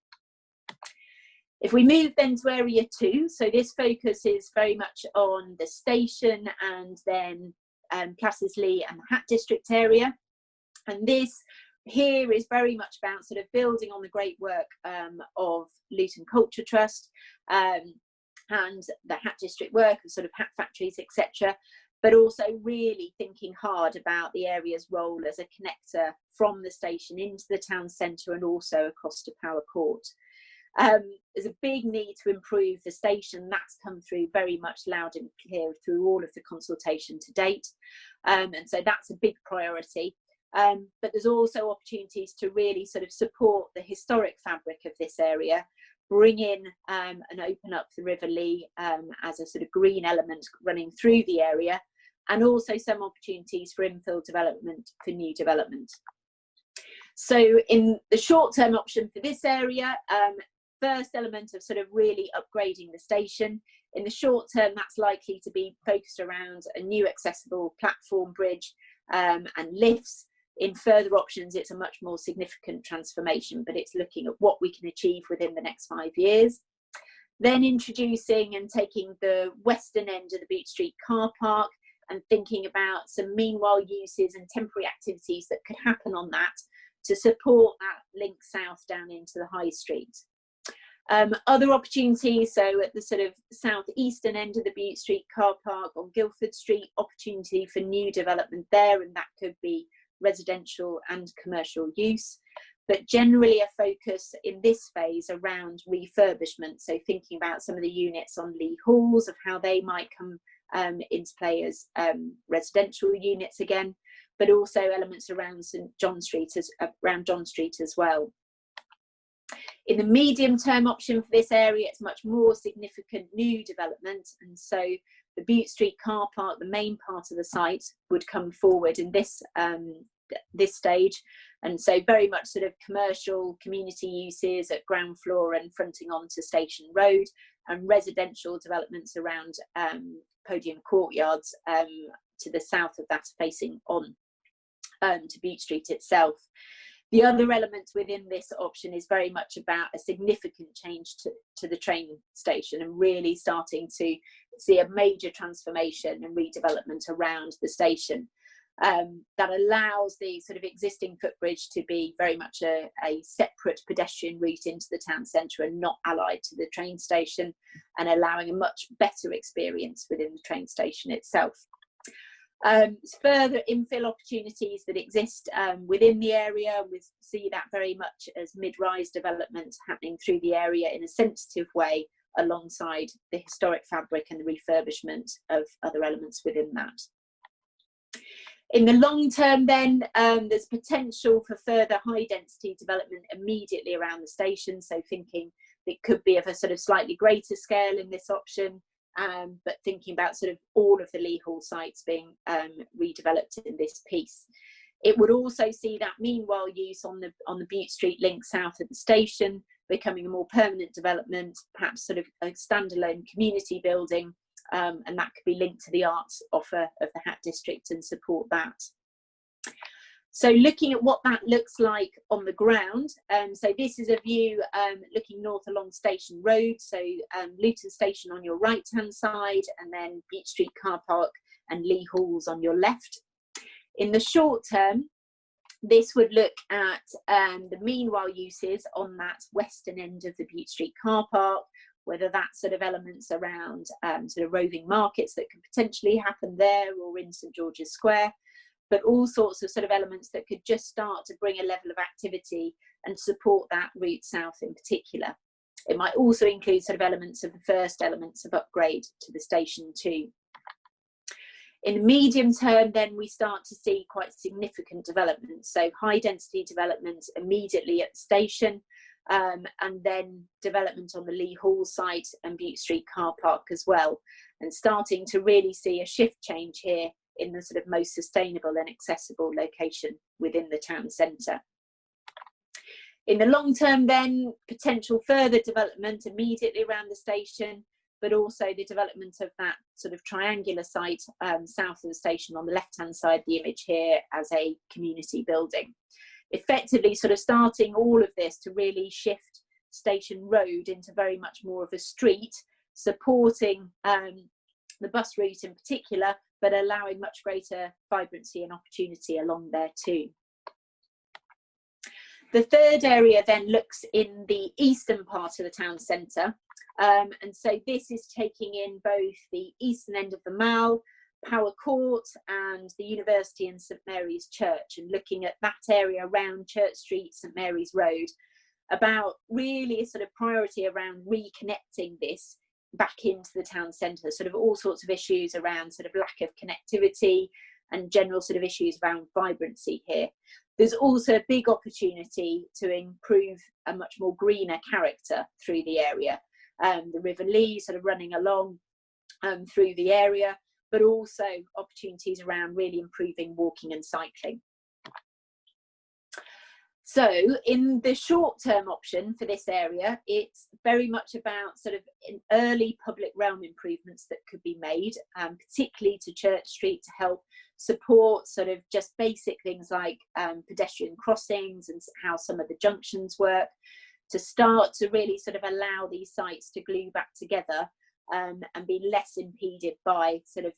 If we move then to area 2, so this focus is very much on the station and then Classes-Lee and the Hat District area. And this here is very much about sort of building on the great work of Luton Culture Trust and the Hat District work of sort of hat factories, etc., but also really thinking hard about the area's role as a connector from the station into the town centre and also across to Power Court. There's a big need to improve the station. That's come through very much loud and clear through all of the consultation to date. And so that's a big priority. But there's also opportunities to really sort of support the historic fabric of this area, bring in and open up the River Lee as a sort of green element running through the area, and also some opportunities for infill development for new development. So in the short-term option for this area, first element of sort of really upgrading the station. In the short term, that's likely to be focused around a new accessible platform bridge and lifts, In further options, it's a much more significant transformation, but it's looking at what we can achieve within the next 5 years. Then introducing and taking the western end of the Beach Street car park and thinking about some meanwhile uses and temporary activities that could happen on that to support that link south down into the High Street. Other opportunities, so at the sort of southeastern end of the Beach Street car park on Guildford Street, opportunity for new development there, and that could be residential and commercial use, but generally a focus in this phase around refurbishment, so thinking about some of the units on Lee Halls, of how they might come into play as residential units again, but also elements around John Street as well. In the medium term option for this area, it's much more significant new development, and so the Beach Street car park, the main part of the site, would come forward in this stage, and so very much sort of commercial community uses at ground floor and fronting onto Station Road, and residential developments around Podium Courtyards to the south of that, facing on to Beach Street itself. The other element within this option is very much about a significant change to the train station, and really starting to see a major transformation and redevelopment around the station that allows the sort of existing footbridge to be very much a separate pedestrian route into the town centre and not allied to the train station, and allowing a much better experience within the train station itself. Further infill opportunities that exist within the area, we see that very much as mid-rise development happening through the area in a sensitive way, alongside the historic fabric and the refurbishment of other elements within that. In the long term then, there's potential for further high density development immediately around the station, so thinking it could be of a sort of slightly greater scale in this option, but thinking about sort of all of the Lee Hall sites being redeveloped in this piece. It would also see that meanwhile use on the Beach Street link south of the station becoming a more permanent development, perhaps sort of a standalone community building, and that could be linked to the arts offer of the Hat District and support that. So looking at what that looks like on the ground, so this is a view looking north along Station Road, so Luton Station on your right hand side, and then Beach Street car park and Lee Halls on your left. In the short term, this would look at the meanwhile uses on that western end of the Beach Street car park, whether that's sort of elements around sort of roving markets that could potentially happen there or in St George's Square, but all sorts of sort of elements that could just start to bring a level of activity and support that route south in particular. It might also include sort of elements of the first elements of upgrade to the station too. In the medium term, then we start to see quite significant development. So high density development immediately at the station, and then development on the Lee Hall site and Beach Street car park as well. And starting to really see a shift change here in the sort of most sustainable and accessible location within the town centre. In the long term then, potential further development immediately around the station, but also the development of that sort of triangular site south of the station on the left-hand side of the image here as a community building. Effectively sort of starting all of this to really shift Station Road into very much more of a street, supporting the bus route in particular, but allowing much greater vibrancy and opportunity along there too. The third area then looks in the eastern part of the town centre, and so this is taking in both the eastern end of the Mall, Power Court and the University and St Mary's Church, and looking at that area around Church Street, St Mary's Road, about really a sort of priority around reconnecting this back into the town centre, sort of all sorts of issues around sort of lack of connectivity and general sort of issues around vibrancy here. There's also a big opportunity to improve a much more greener character through the area. The River Lee sort of running along through the area, but also opportunities around really improving walking and cycling. So in the short-term option for this area, it's very much about sort of early public realm improvements that could be made, particularly to Church Street, to help support sort of just basic things like pedestrian crossings and how some of the junctions work, to start to really sort of allow these sites to glue back together and be less impeded by sort of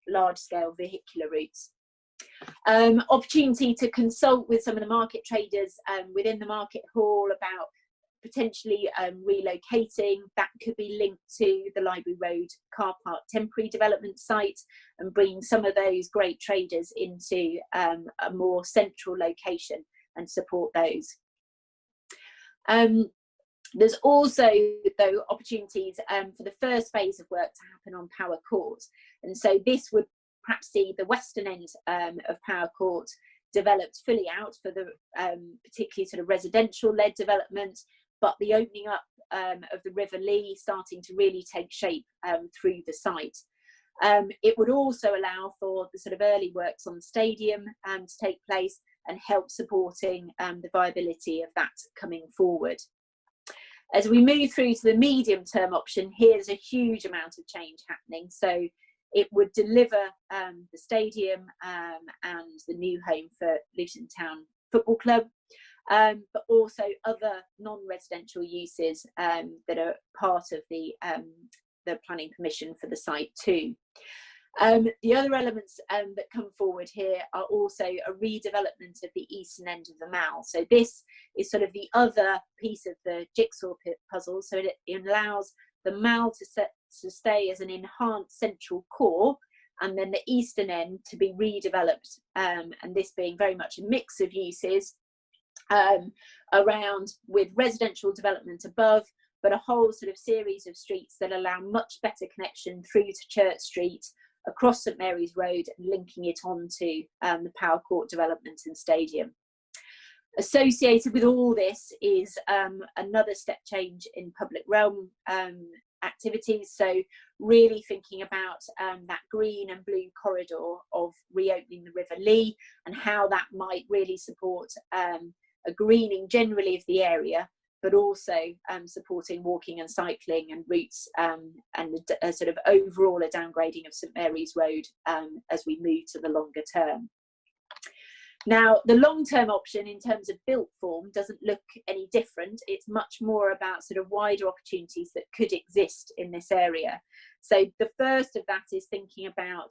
large-scale vehicular routes. Opportunity to consult with some of the market traders within the market hall about potentially relocating. That could be linked to the Library Road car park temporary development site and bringing some of those great traders into a more central location and support those. There's also, though, opportunities for the first phase of work to happen on Power Court, and so this would perhaps see the western end of Power Court developed fully out for the particularly sort of residential-led development, but the opening up of the River Lee starting to really take shape through the site. It would also allow for the sort of early works on the stadium to take place and help supporting the viability of that coming forward. As we move through to the medium-term option, here's a huge amount of change happening. So it would deliver the stadium and the new home for Luton Town Football Club, but also other non-residential uses that are part of the planning permission for the site too. The other elements that come forward here are also a redevelopment of the eastern end of the Mall. So this is sort of the other piece of the jigsaw puzzle. So it allows the Mall to stay as an enhanced central core, and then the eastern end to be redeveloped, and this being very much a mix of uses around with residential development above, but a whole sort of series of streets that allow much better connection through to Church Street, across St Mary's Road, and linking it on to the Power Court development and stadium. Associated with all this is another step change in public realm activities. So really thinking about that green and blue corridor of reopening the River Lee and how that might really support a greening generally of the area, but also supporting walking and cycling and routes and a sort of overall a downgrading of St Mary's Road as we move to the longer term. Now, the long-term option in terms of built form doesn't look any different. It's much more about sort of wider opportunities that could exist in this area. So the first of that is thinking about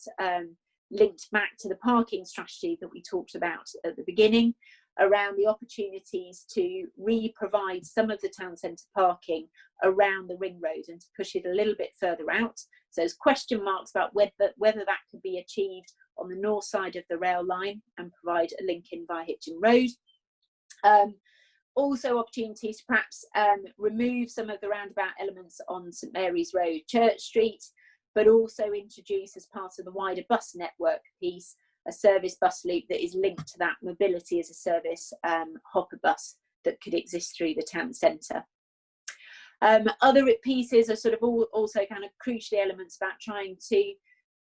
linked back to the parking strategy that we talked about at the beginning, around the opportunities to re-provide some of the town centre parking around the ring road and to push it a little bit further out. So there's question marks about whether that could be achieved on the north side of the rail line and provide a link in via Hitchin Road. Also opportunities to perhaps remove some of the roundabout elements on St Mary's Road, Church Street, but also introduce as part of the wider bus network piece a service bus loop that is linked to that mobility as a service hopper bus that could exist through the town centre. Other pieces are sort of also kind of crucial elements about trying to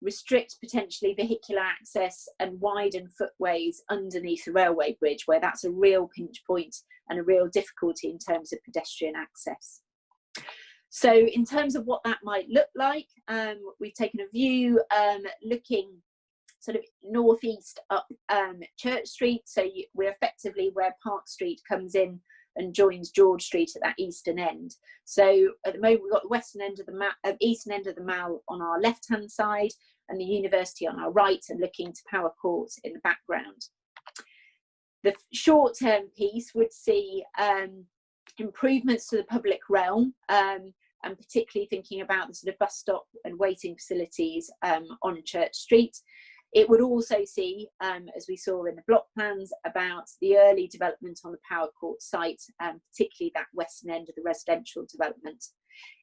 restrict potentially vehicular access and widen footways underneath the railway bridge, where that's a real pinch point and a real difficulty in terms of pedestrian access. So in terms of what that might look like, we've taken a view looking sort of northeast up Church Street. So we're effectively where Park Street comes in and joins George Street at that eastern end. So at the moment we've got the western end of the eastern end of the Mall on our left hand side and the university on our right, and looking to Power Court in the background. The short term piece would see improvements to the public realm, and particularly thinking about the sort of bus stop and waiting facilities on Church Street. It would also see, as we saw in the block plans, about the early development on the Power Court site, particularly that western end of the residential development.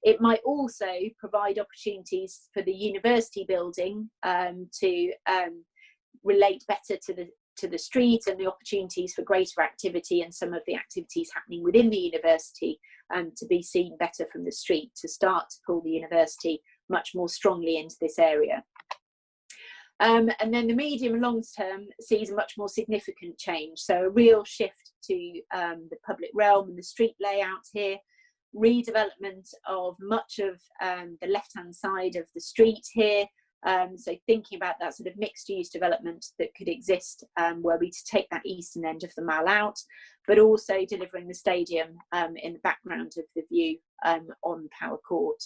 It might also provide opportunities for the university building to relate better to the street, and the opportunities for greater activity and some of the activities happening within the university to be seen better from the street, to start to pull the university much more strongly into this area. And then the medium and long term sees a much more significant change. So a real shift to the public realm and the street layout here, redevelopment of much of the left-hand side of the street here. So thinking about that sort of mixed use development that could exist were we to take that eastern end of the Mall out, but also delivering the stadium in the background of the view on Power Court.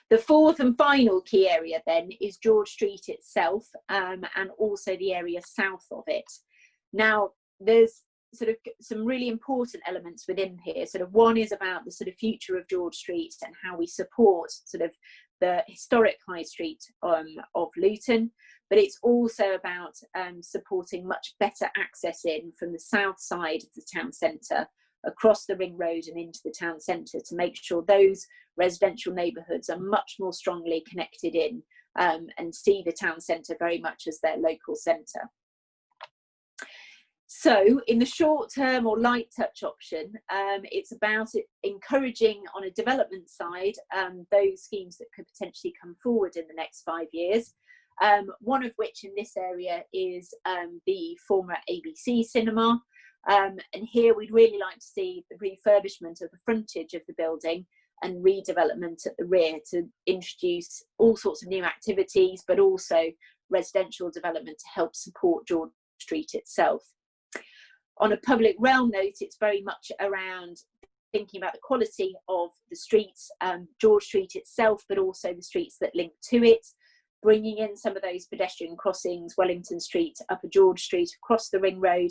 The fourth and final key area then is George Street itself, and also the area south of it. Now, there's sort of some really important elements within here. Sort of one is about the sort of future of George Street and how we support sort of the historic high street of Luton, but it's also about supporting much better access in from the south side of the town centre across the ring road and into the town centre to make sure those residential neighbourhoods are much more strongly connected in and see the town centre very much as their local centre. So in the short term or light touch option, it's about encouraging on a development side those schemes that could potentially come forward in the next 5 years. One of which in this area is the former ABC cinema. And here we'd really like to see the refurbishment of the frontage of the building and redevelopment at the rear to introduce all sorts of new activities, but also residential development to help support George Street itself. On a public realm note, it's very much around thinking about the quality of the streets, George Street itself, but also the streets that link to it, bringing in some of those pedestrian crossings, Wellington Street, Upper George Street, across the ring road,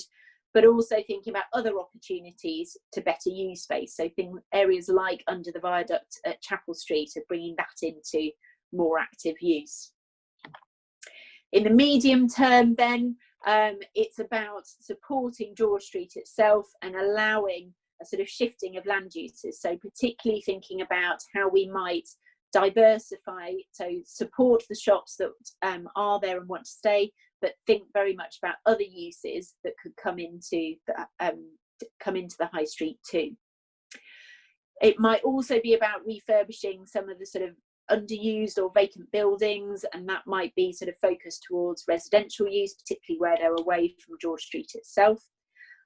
but also thinking about other opportunities to better use space. So areas like under the viaduct at Chapel Street are bringing that into more active use. In the medium term then, it's about supporting George Street itself and allowing a sort of shifting of land uses. So particularly thinking about how we might diversify, so support the shops that are there and want to stay, but think very much about other uses that could come into the high street too. It might also be about refurbishing some of the sort of underused or vacant buildings, and that might be sort of focused towards residential use, particularly where they're away from George Street itself,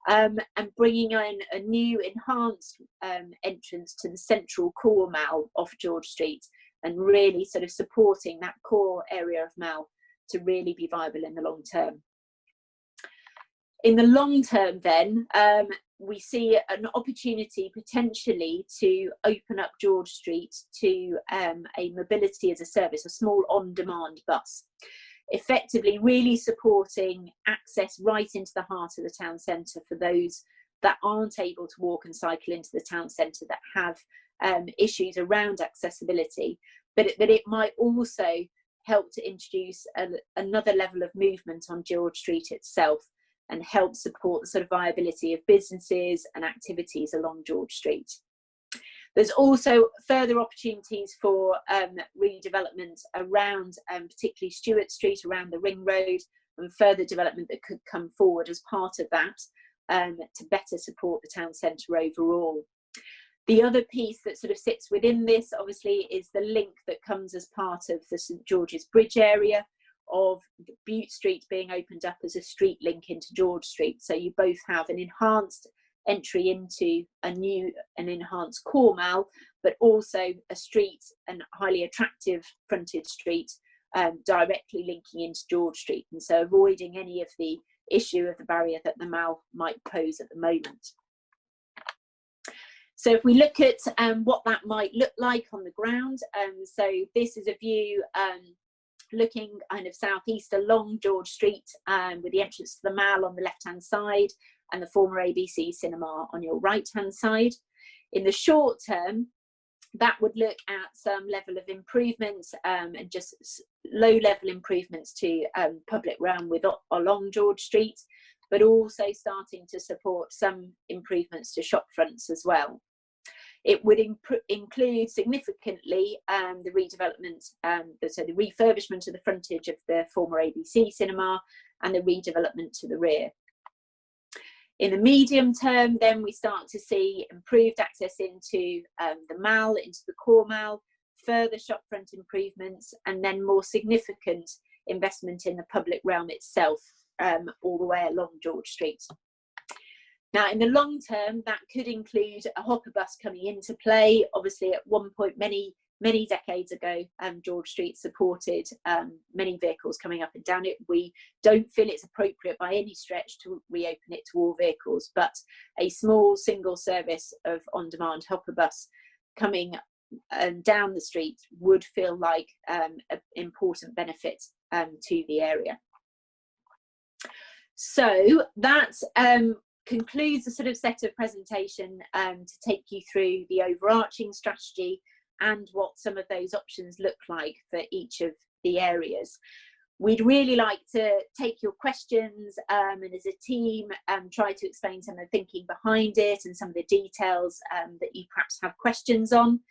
and bringing in a new enhanced entrance to the central core Mall off George Street, and really sort of supporting that core area of Mall to really be viable in the long term. In the long term then, we see an opportunity potentially to open up George Street to a mobility as a service, a small on-demand bus, effectively really supporting access right into the heart of the town centre for those that aren't able to walk and cycle into the town centre, that have issues around accessibility, but it might also help to introduce another level of movement on George Street itself and help support the sort of viability of businesses and activities along George Street. There's also further opportunities for redevelopment around particularly Stewart Street, around the Ring Road, and further development that could come forward as part of that to better support the town centre overall. The other piece that sort of sits within this, obviously, is the link that comes as part of the St George's Bridge area, of Bute Street being opened up as a street link into George Street. So you both have an enhanced entry into an enhanced core Mall, but also a street, and highly attractive frontage street, directly linking into George Street, and so avoiding any of the issue of the barrier that the Mall might pose at the moment. So if we look at what that might look like on the ground, so this is a view looking kind of southeast along George Street, with the entrance to the Mall on the left-hand side and the former ABC cinema on your right-hand side. In the short term, that would look at some level of improvement and just low-level improvements to public realm along George Street, but also starting to support some improvements to shop fronts as well. It would include significantly the redevelopment, so the refurbishment of the frontage of the former ABC cinema and the redevelopment to the rear. In the medium term, then we start to see improved access into the Mall, into the core Mall, further shopfront improvements, and then more significant investment in the public realm itself, all the way along George Street. Now, in the long term, that could include a hopper bus coming into play. Obviously, at one point, many decades ago, George Street supported many vehicles coming up and down it. We don't feel it's appropriate by any stretch to reopen it to all vehicles, but a small single service of on-demand hopper bus coming down the street would feel like an important benefit to the area. So that concludes a sort of set of presentation to take you through the overarching strategy and what some of those options look like for each of the areas. We'd really like to take your questions and as a team try to explain some of the thinking behind it and some of the details that you perhaps have questions on.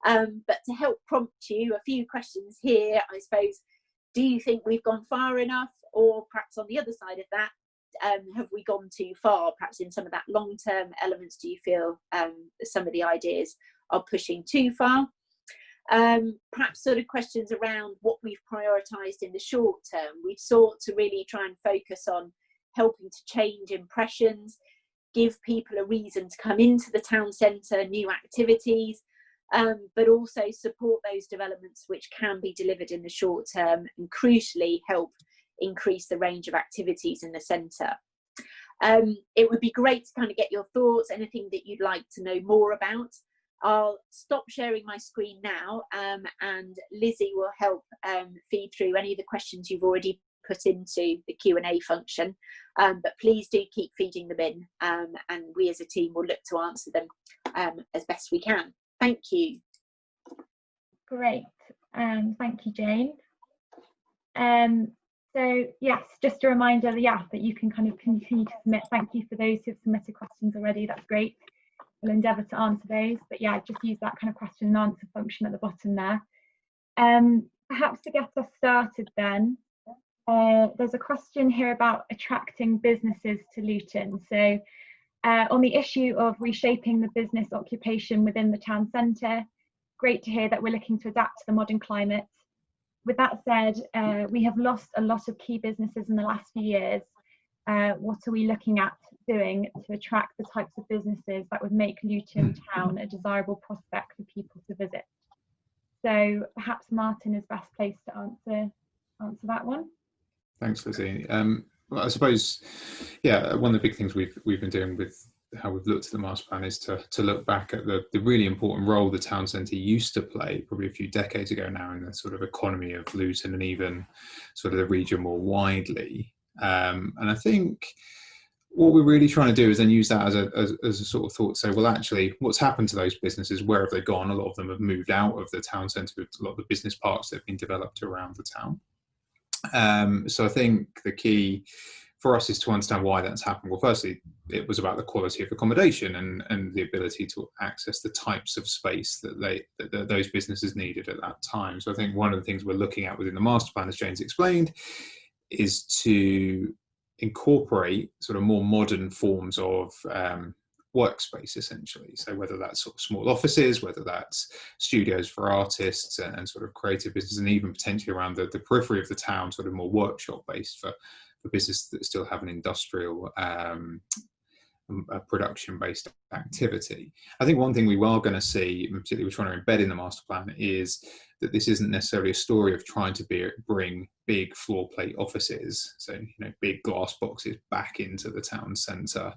But to help prompt you, a few questions here, I suppose. Do you think we've gone far enough? Or perhaps on the other side of that, have we gone too far? Perhaps in some of that long-term elements, do you feel some of the ideas are pushing too far? Perhaps sort of questions around what we've prioritised in the short term. We've sought to really try and focus on helping to change impressions, give people a reason to come into the town centre, new activities, but also support those developments which can be delivered in the short term and crucially help increase the range of activities in the centre. It would be great to kind of get your thoughts, anything that you'd like to know more about. I'll stop sharing my screen now and Lizzie will help feed through any of the questions you've already put into the Q&A function, but please do keep feeding them in and we as a team will look to answer them as best we can. Thank you. Great, thank you, Jane. So yes, just a reminder, that you can kind of continue to submit. Thank you for those who've submitted questions already, that's great. We'll endeavour to answer those, but yeah, just use that kind of question and answer function at the bottom there. Perhaps to get us started then, there's a question here about attracting businesses to Luton. So on the issue of reshaping the business occupation within the town centre, great to hear that we're looking to adapt to the modern climate. With that said, we have lost a lot of key businesses in the last few years. What are we looking at doing to attract the types of businesses that would make Luton town a desirable prospect for people to visit? So perhaps Martin is best placed to answer that one. Thanks, Lizzie. Well, I suppose, yeah, one of the big things we've been doing with how we've looked at the master plan is to look back at the really important role the town centre used to play probably a few decades ago now in the sort of economy of Luton and even sort of the region more widely. And I think what we're really trying to do is then use that as a sort of thought to say, well, actually, what's happened to those businesses? Where have they gone? A lot of them have moved out of the town centre with a lot of the business parks that have been developed around the town. So I think the key for us is to understand why that's happened. Well, firstly, it was about the quality of accommodation and the ability to access the types of space that those businesses needed at that time. So I think one of the things we're looking at within the master plan, as Jane's explained, is to incorporate sort of more modern forms of workspace, essentially. So whether that's sort of small offices, whether that's studios for artists and sort of creative business, and even potentially around the periphery of the town, sort of more workshop based for business that still have an industrial production based activity. I think one thing we are going to see, and particularly we're trying to embed in the master plan, is that this isn't necessarily a story of trying to bring big floor plate offices, so big glass boxes, back into the town centre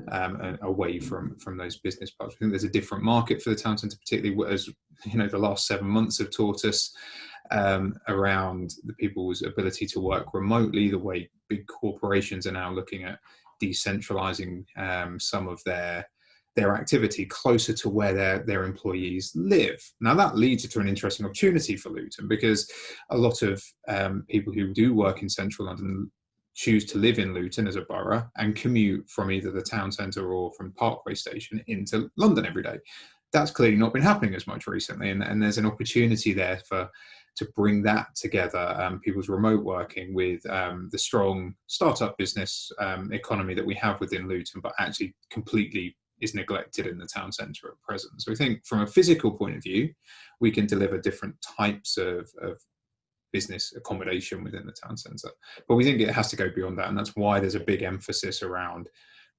and away from those business parks. I think there's a different market for the town centre, particularly as the last 7 months have taught us around the people's ability to work remotely, the way big corporations are now looking at decentralising some of their activity closer to where their employees live. Now that leads to an interesting opportunity for Luton, because a lot of people who do work in central London choose to live in Luton as a borough and commute from either the town centre or from Parkway Station into London every day. That's clearly not been happening as much recently, and there's an opportunity there to bring that together, people's remote working with the strong startup business economy that we have within Luton, but actually completely is neglected in the town centre at present. So we think from a physical point of view, we can deliver different types of business accommodation within the town centre. But we think it has to go beyond that, and that's why there's a big emphasis around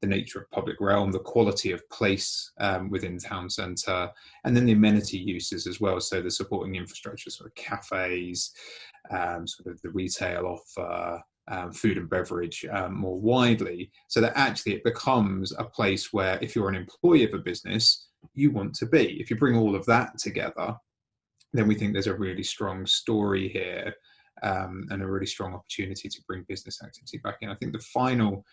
the nature of public realm, the quality of place within town centre, and then the amenity uses as well. So the supporting infrastructure, sort of cafes, sort of the retail offer, food and beverage more widely, so that actually it becomes a place where if you're an employee of a business, you want to be. If you bring all of that together, then we think there's a really strong story here and a really strong opportunity to bring business activity back in. I think the final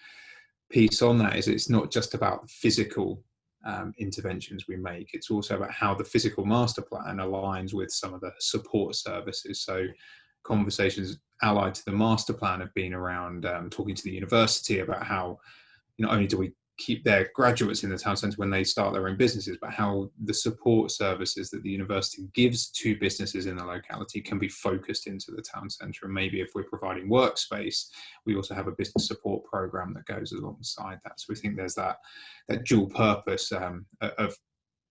piece on that is it's not just about physical interventions we make, it's also about how the physical master plan aligns with some of the support services. So conversations allied to the master plan have been around talking to the university about how not only do we keep their graduates in the town centre when they start their own businesses, but how the support services that the university gives to businesses in the locality can be focused into the town centre. And maybe if we're providing workspace, we also have a business support programme that goes alongside that. So we think there's that dual purpose of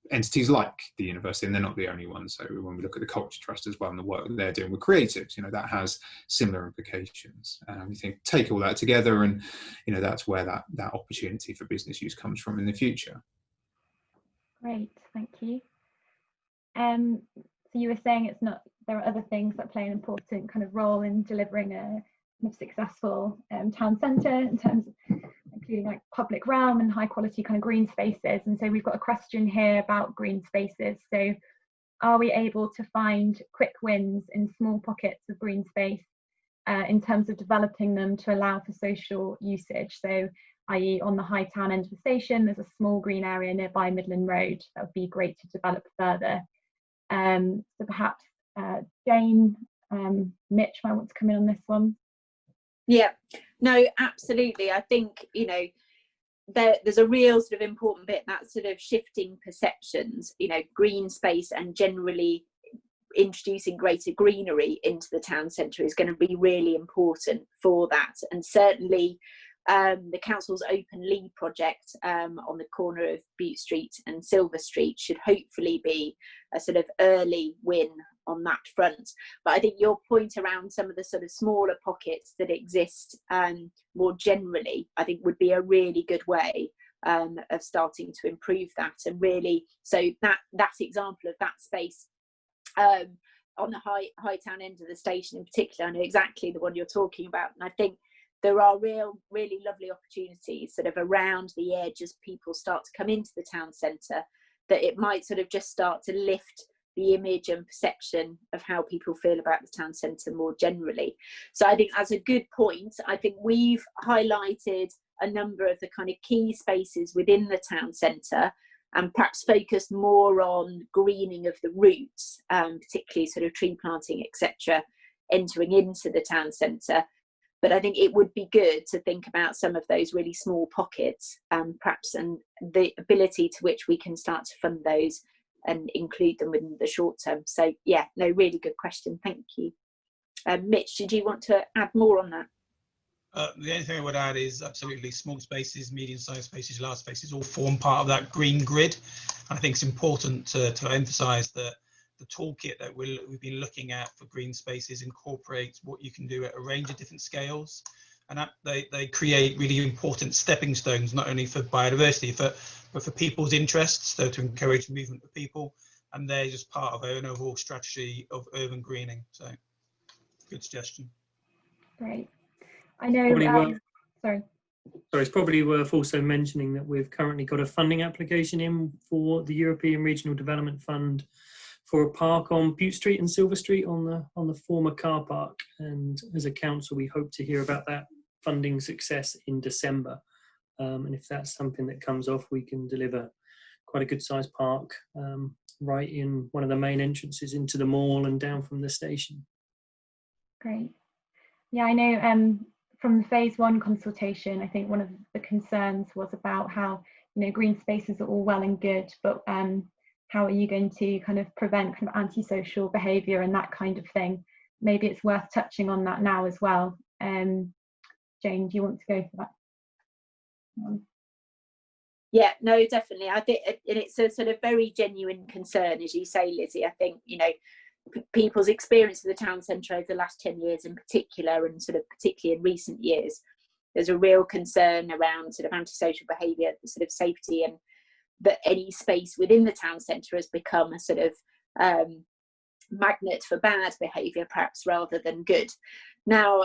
entities like the university, and they're not the only ones. So when we look at the Culture Trust as well and the work that they're doing with creatives, that has similar implications. We think take all that together, and that's where that opportunity for business use comes from in the future. Great, thank you. So you were saying there are other things that play an important kind of role in delivering a kind of successful town centre in terms of including like public realm and high quality kind of green spaces. And so we've got a question here about green spaces. So are we able to find quick wins in small pockets of green space in terms of developing them to allow for social usage? So i.e. on the High Town end of the station, there's a small green area nearby Midland Road that would be great to develop further. So perhaps Jane, Mitch might want to come in on this one. Yeah, no, absolutely. I think, there's a real sort of important bit, that sort of shifting perceptions, green space and generally introducing greater greenery into the town centre is going to be really important for that. And certainly the council's Open Lee project on the corner of Bute Street and Silver Street should hopefully be a sort of early win on that front. But I think your point around some of the sort of smaller pockets that exist more generally, I think would be a really good way of starting to improve that. And really, so that example of that space on the high town end of the station in particular, I know exactly the one you're talking about. And I think there are really lovely opportunities sort of around the edge as people start to come into the town centre, that it might sort of just start to lift the image and perception of how people feel about the town centre more generally. So I think that's a good point. I think we've highlighted a number of the kind of key spaces within the town centre and perhaps focused more on greening of the routes, particularly sort of tree planting, etc., entering into the town centre. But I think it would be good to think about some of those really small pockets, perhaps, and the ability to which we can start to fund those and include them in the short term. So yeah, no, really good question. Thank you. Mitch, did you want to add more on that? The only thing I would add is absolutely small spaces, medium-sized spaces, large spaces all form part of that green grid. And I think it's important to emphasise that the toolkit that we've been looking at for green spaces incorporates what you can do at a range of different scales. And that they create really important stepping stones, not only for biodiversity, but for people's interests, so to encourage movement of people. And they're just part of an overall strategy of urban greening. So good suggestion. Great. I know, sorry, it's probably worth also mentioning that we've currently got a funding application in for the European Regional Development Fund for a park on Bute Street and Silver Street on the former car park. And as a council, we hope to hear about that funding success in December. And if that's something that comes off, we can deliver quite a good sized park right in one of the main entrances into the mall and down from the station. Great. Yeah, I know from the phase 1 consultation, I think one of the concerns was about how, green spaces are all well and good, but how are you going to kind of prevent kind of antisocial behaviour and that kind of thing? Maybe it's worth touching on that now as well. Jane, do you want to go for that? Yeah, no, definitely. I think it's a sort of very genuine concern, as you say, Lizzie. I think, people's experience of the town centre over the last 10 years in particular, and sort of particularly in recent years, there's a real concern around sort of antisocial behaviour, sort of safety, and that any space within the town centre has become a sort of magnet for bad behaviour, perhaps, rather than good. Now,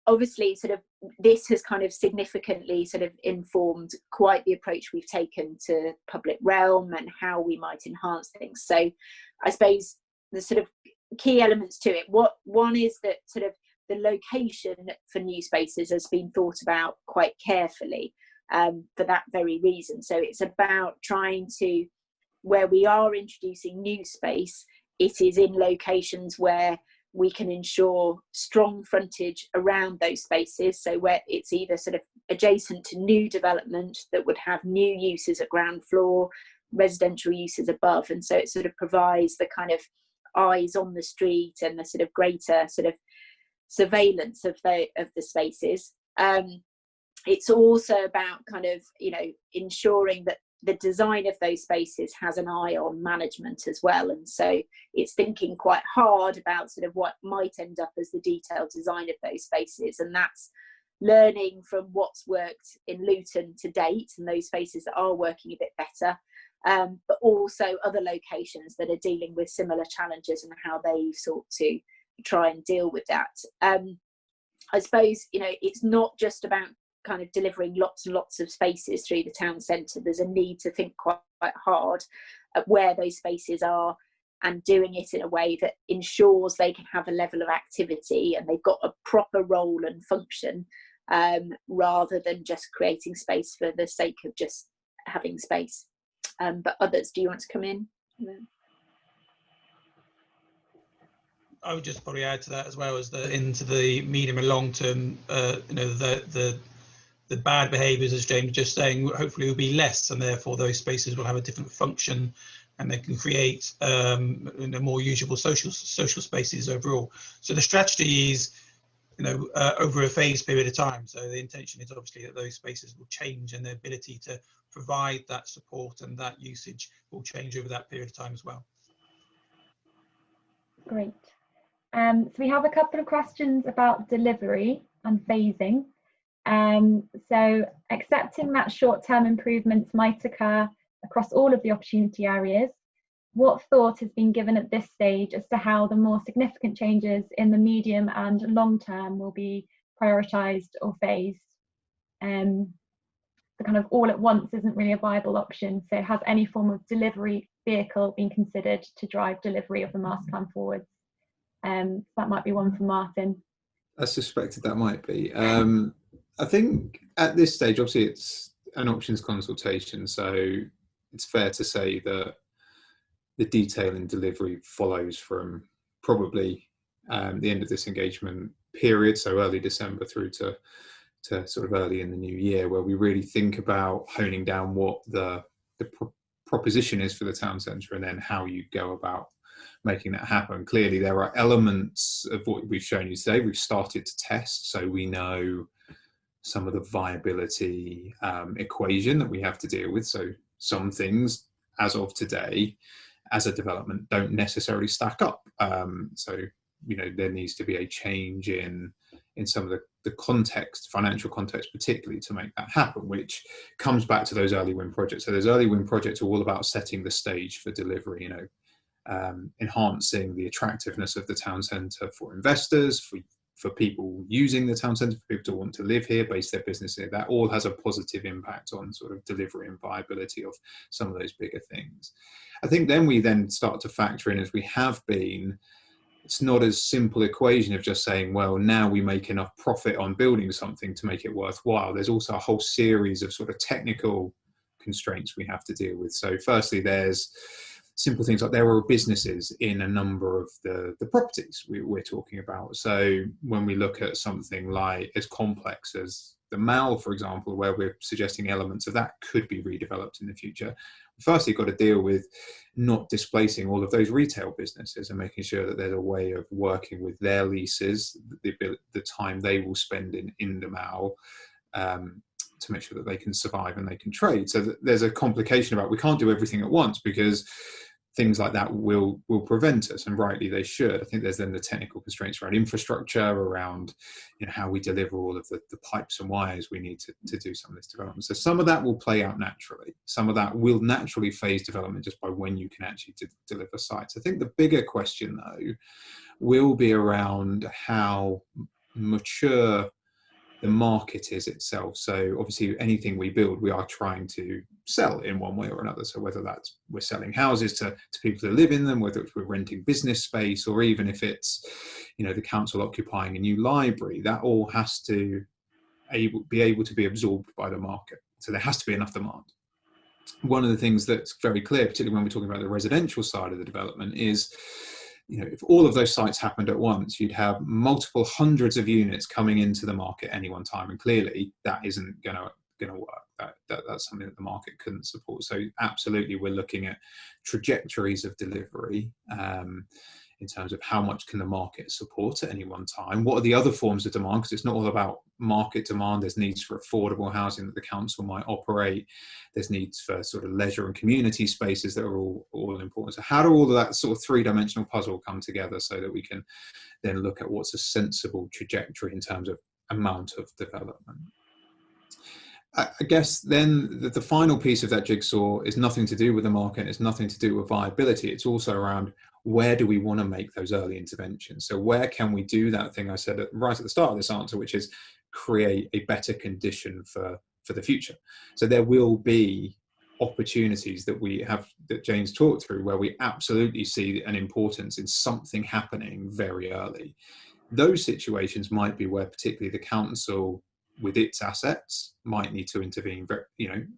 obviously, sort of this has kind of significantly sort of informed quite the approach we've taken to public realm and how we might enhance things. So I suppose the sort of key elements to it, one is that sort of the location for new spaces has been thought about quite carefully, for that very reason. So it's about trying to, where we are introducing new space, it is in locations where we can ensure strong frontage around those spaces. So where it's either sort of adjacent to new development that would have new uses at ground floor, residential uses above. And so it sort of provides the kind of eyes on the street and the sort of greater sort of surveillance of the spaces. It's also about kind of, you know, ensuring that the design of those spaces has an eye on management as well. And so it's thinking quite hard about sort of what might end up as the detailed design of those spaces. And that's learning from what's worked in Luton to date and those spaces that are working a bit better, but also other locations that are dealing with similar challenges and how they've sought to try and deal with that. I suppose, you know, it's not just about kind of delivering lots and lots of spaces through the town centre. There's a need to think quite hard at where those spaces are and doing it in a way that ensures they can have a level of activity and they've got a proper role and function, rather than just creating space for the sake of just having space. But others, do you want to come in? I would just probably add to that as well, as into the medium and long term, you know, the bad behaviours, as James just saying, hopefully will be less, and therefore those spaces will have a different function, and they can create more usable social spaces overall. So the strategy is, you know, over a phased period of time. So the intention is obviously that those spaces will change, and the ability to provide that support and that usage will change over that period of time as well. Great. So we have a couple of questions about delivery and phasing. So accepting that short-term improvements might occur across all of the opportunity areas, what thought has been given at this stage as to how the more significant changes in the medium and long term will be prioritised or phased? The kind of all at once isn't really a viable option. So has any form of delivery vehicle been considered to drive delivery of the master plan forwards? That might be one for Martin. I suspected that might be. I think at this stage, obviously it's an options consultation, so it's fair to say that the detail and delivery follows from probably the end of this engagement period, so early December through to sort of early in the new year, where we really think about honing down what the proposition is for the town centre and then how you go about making that happen. Clearly there are elements of what we've shown you today we've started to test, so we know some of the viability equation that we have to deal with. So some things as of today as a development don't necessarily stack up, so you know there needs to be a change in some of the context, financial context particularly, to make that happen, which comes back to those early win projects. So those early win projects are all about setting the stage for delivery, you know, enhancing the attractiveness of the town centre for investors, for people using the town centre, for people to want to live here, base their business here. That all has a positive impact on sort of delivery and viability of some of those bigger things. I think then we start to factor in, as we have been, it's not as simple equation of just saying, well, now we make enough profit on building something to make it worthwhile. There's also a whole series of sort of technical constraints we have to deal with. So firstly, there's simple things like there are businesses in a number of the properties we're talking about. So when we look at something like as complex as the Mall, for example, where we're suggesting elements of that could be redeveloped in the future, firstly got to deal with not displacing all of those retail businesses and making sure that there's a way of working with their leases, the time they will spend in the Mall, to make sure that they can survive and they can trade. So there's a complication about, we can't do everything at once, because things like that will prevent us, and rightly they should. I think there's then the technical constraints around infrastructure, around how we deliver all of the pipes and wires we need to do some of this development. So some of that will play out naturally. Some of that will naturally phase development just by when you can actually deliver sites. I think the bigger question though will be around how mature the market is itself. So obviously anything we build, we are trying to sell in one way or another. So whether that's we're selling houses to people to live in them, whether it's we're renting business space, or even if it's, the council occupying a new library, that all has to be able to be absorbed by the market. So there has to be enough demand. One of the things that's very clear, particularly when we're talking about the residential side of the development, is if all of those sites happened at once, you'd have multiple hundreds of units coming into the market at any one time, and clearly that isn't going to work. That's something that the market couldn't support. So absolutely, we're looking at trajectories of delivery in terms of how much can the market support at any one time. What are the other forms of demand? Because it's not all about market demand. There's needs for affordable housing that the council might operate. There's needs for sort of leisure and community spaces that are all important. So how do all of that sort of three-dimensional puzzle come together so that we can then look at what's a sensible trajectory in terms of amount of development? I guess then the final piece of that jigsaw is nothing to do with the market. It's nothing to do with viability. It's also around where do we want to make those early interventions? So where can we do that thing I said right at the start of this answer, which is create a better condition for the future. So there will be opportunities that James talked through where we absolutely see an importance in something happening very early. Those situations might be where particularly the council with its assets might need to intervene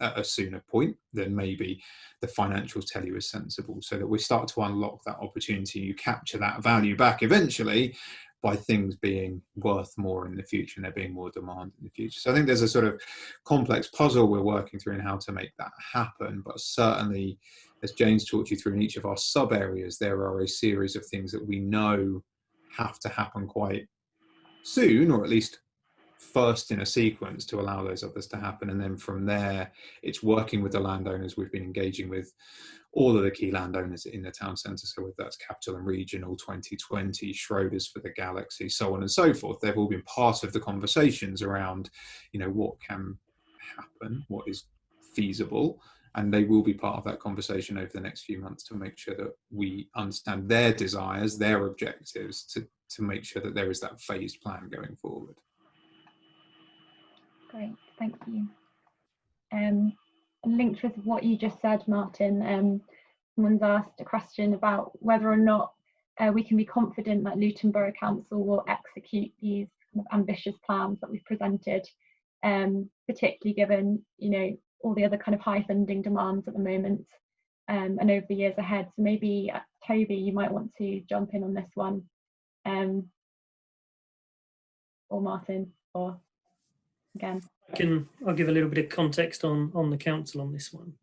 at a sooner point than maybe the financials tell you is sensible, so that we start to unlock that opportunity. You capture that value back eventually by things being worth more in the future and there being more demand in the future. So I think there's a sort of complex puzzle we're working through in how to make that happen, but certainly, as James talked you through, in each of our sub areas there are a series of things that we know have to happen quite soon, or at least first in a sequence, to allow those others to happen. And then from there, it's working with the landowners. We've been engaging with all of the key landowners in the town centre, so whether that's Capital and Regional, 2020, Schroders for the Galaxy, so on and so forth. They've all been part of the conversations around, what can happen, what is feasible, and they will be part of that conversation over the next few months to make sure that we understand their desires, their objectives, to make sure that there is that phased plan going forward. Great, thank you. Linked with what you just said, Martin, someone's asked a question about whether or not we can be confident that Luton Borough Council will execute these kind of ambitious plans that we've presented, particularly given, all the other kind of high funding demands at the moment and over the years ahead. So maybe Toby, you might want to jump in on this one, or Martin, or again. I'll give a little bit of context on the council on this one.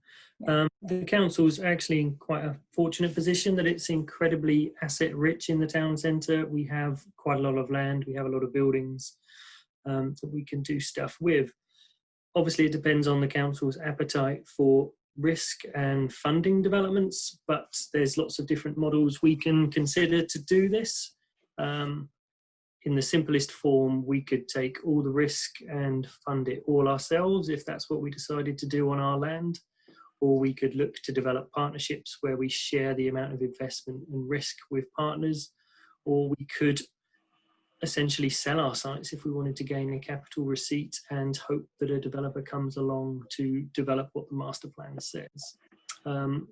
The council's actually in quite a fortunate position that it's incredibly asset rich in the town centre. We have quite a lot of land, we have a lot of buildings that we can do stuff with. Obviously it depends on the council's appetite for risk and funding developments, but there's lots of different models we can consider to do this. In the simplest form, we could take all the risk and fund it all ourselves if that's what we decided to do on our land, or we could look to develop partnerships where we share the amount of investment and risk with partners, or we could essentially sell our sites if we wanted to gain a capital receipt and hope that a developer comes along to develop what the master plan says.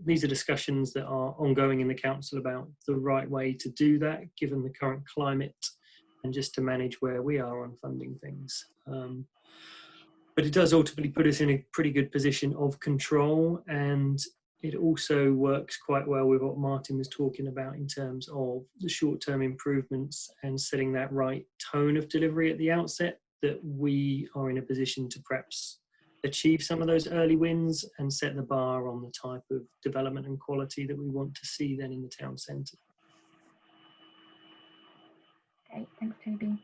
These are discussions that are ongoing in the council about the right way to do that, given the current climate, and just to manage where we are on funding things. But it does ultimately put us in a pretty good position of control, and it also works quite well with what Martin was talking about in terms of the short-term improvements and setting that right tone of delivery at the outset, that we are in a position to perhaps achieve some of those early wins and set the bar on the type of development and quality that we want to see then in the town centre. Okay, thanks, Toby.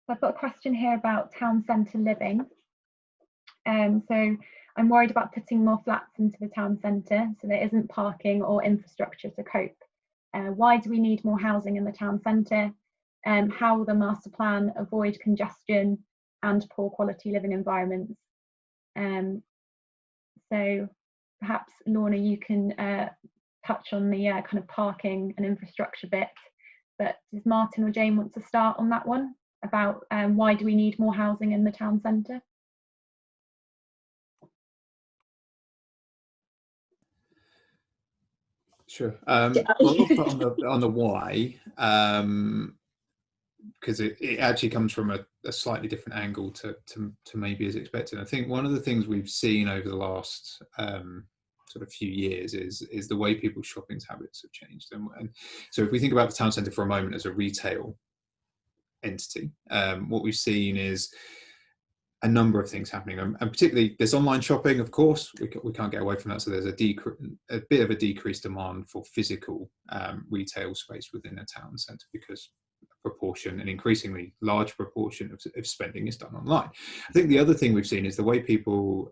I've got a question here about town centre living. So I'm worried about putting more flats into the town centre, so there isn't parking or infrastructure to cope. Why do we need more housing in the town centre? How will the master plan avoid congestion and poor quality living environments? So perhaps Lorna, you can touch on the kind of parking and infrastructure bit, but does Martin or Jane want to start on that one about why do we need more housing in the town centre? Sure. Well, I'll put on the why, because it actually comes from a slightly different angle to maybe as expected. I think one of the things we've seen over the last sort of few years is the way people's shopping habits have changed. And so if we think about the town centre for a moment as a retail entity, what we've seen is a number of things happening, and particularly there's online shopping, of course, we can't get away from that. So there's a bit of a decreased demand for physical retail space within a town centre, because a proportion, an increasingly large proportion of spending is done online. I think the other thing we've seen is the way people,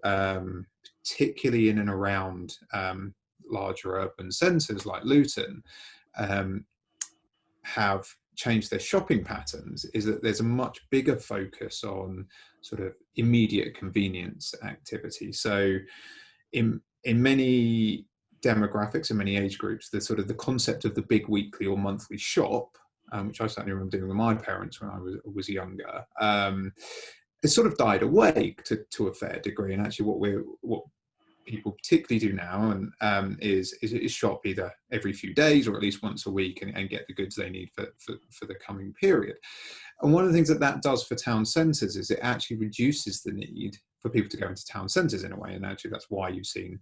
particularly in and around larger urban centres like Luton, have changed their shopping patterns, is that there's a much bigger focus on sort of immediate convenience activity. So in many demographics and many age groups, the sort of the concept of the big weekly or monthly shop, which I certainly remember doing with my parents when I was younger, it's sort of died away to a fair degree. And actually what people particularly do now and is shop either every few days or at least once a week and get the goods they need for the coming period. And one of the things that does for town centres is it actually reduces the need for people to go into town centres in a way. And actually that's why you've seen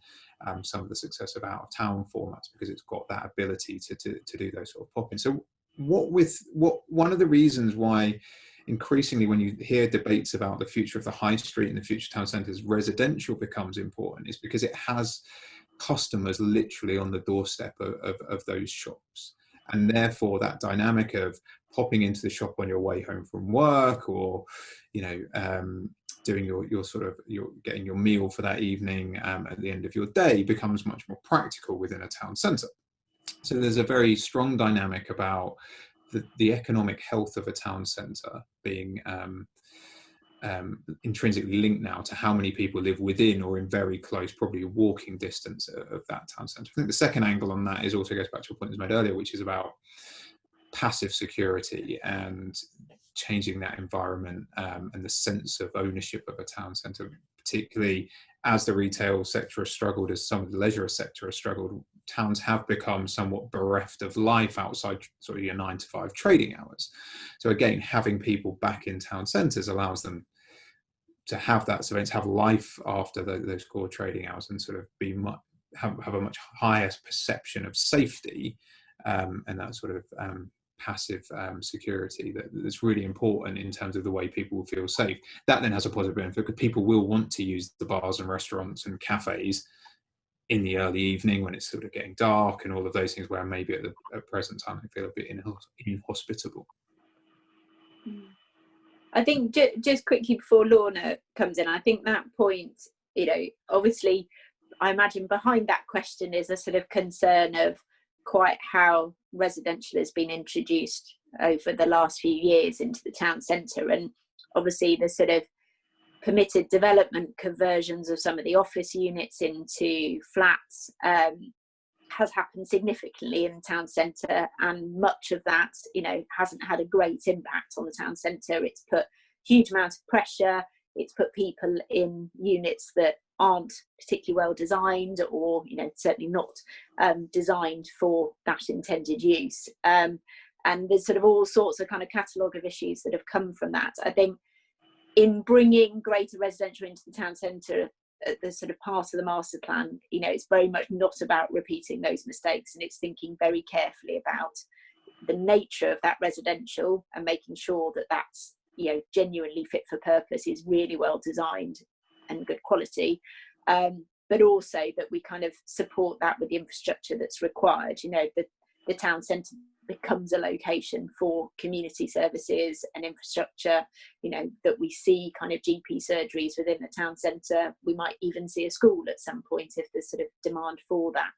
some of the success of out of town formats, because it's got that ability to do those sort of pop-ins. So one of the reasons why increasingly when you hear debates about the future of the high street and the future of town centres, residential becomes important, is because it has customers literally on the doorstep of those shops. And therefore that dynamic of popping into the shop on your way home from work, or, you know, doing your getting your meal for that evening at the end of your day becomes much more practical within a town centre. So there's a very strong dynamic about the economic health of a town centre being intrinsically linked now to how many people live within or in very close, probably walking distance of that town centre. I think the second angle on that also goes back to a point that was made earlier, which is about passive security and changing that environment and the sense of ownership of a town centre, particularly as the retail sector has struggled, as some of the leisure sector has struggled. Towns have become somewhat bereft of life outside sort of your 9 to 5 trading hours. So again, having people back in town centres allows them to have that surveillance, have life after those core trading hours, and sort of have a much higher perception of safety and that sort of passive security that's really important in terms of the way people will feel safe. That then has a positive benefit because people will want to use the bars and restaurants and cafes in the early evening when it's sort of getting dark and all of those things, where maybe at present time they feel a bit inhospitable. I think just quickly before Lorna comes in, I think that point, you know, obviously I imagine behind that question is a sort of concern of quite how residential has been introduced over the last few years into the town centre, and obviously the sort of permitted development conversions of some of the office units into flats has happened significantly in the town centre, and much of that, you know, hasn't had a great impact on the town centre. It's put huge amount of pressure, it's put people in units that aren't particularly well designed, or, you know, certainly not designed for that intended use, and there's sort of all sorts of kind of catalogue of issues that have come from that. I think in bringing greater residential into the town centre, the sort of part of the master plan, you know, it's very much not about repeating those mistakes, and it's thinking very carefully about the nature of that residential and making sure that that's, you know, genuinely fit for purpose, is really well designed and good quality, but also that we kind of support that with the infrastructure that's required. You know, the town centre becomes a location for community services and infrastructure, you know, that we see kind of GP surgeries within the town centre. We might even see a school at some point if there's sort of demand for that.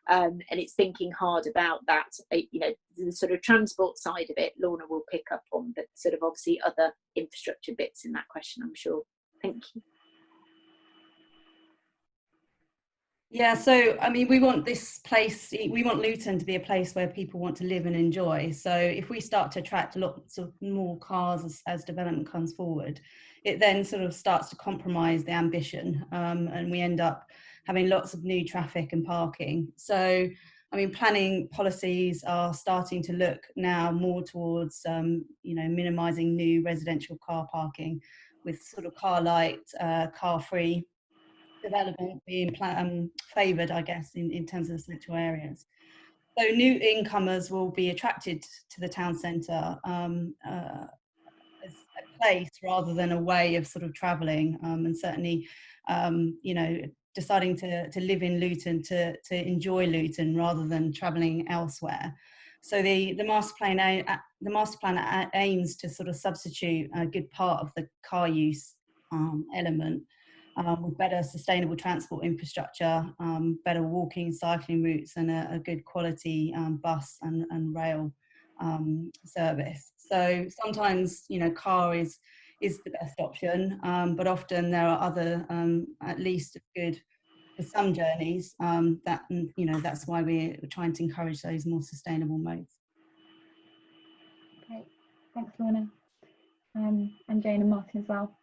And it's thinking hard about that, you know, the sort of transport side of it. Lorna will pick up on the sort of obviously other infrastructure bits in that question, I'm sure. Thank you. Yeah, so I mean, we want this place, we want Luton to be a place where people want to live and enjoy. So if we start to attract lots of more cars as development comes forward, it then sort of starts to compromise the ambition, and we end up having lots of new traffic and parking. So, I mean, planning policies are starting to look now more towards, you know, minimising new residential car parking with sort of car light, car free development being favoured, I guess, in terms of the central areas. So new incomers will be attracted to the town centre as a place rather than a way of sort of travelling, and certainly, you know, deciding to live in Luton to enjoy Luton rather than travelling elsewhere. So the master plan aims to sort of substitute a good part of the car use element with better sustainable transport infrastructure, better walking, cycling routes, and a good quality bus and rail service. So sometimes, you know, car is the best option, but often there are other, at least as good for some journeys, that, you know, that's why we're trying to encourage those more sustainable modes. Great, thanks Lorna, and Jane and Martin as well.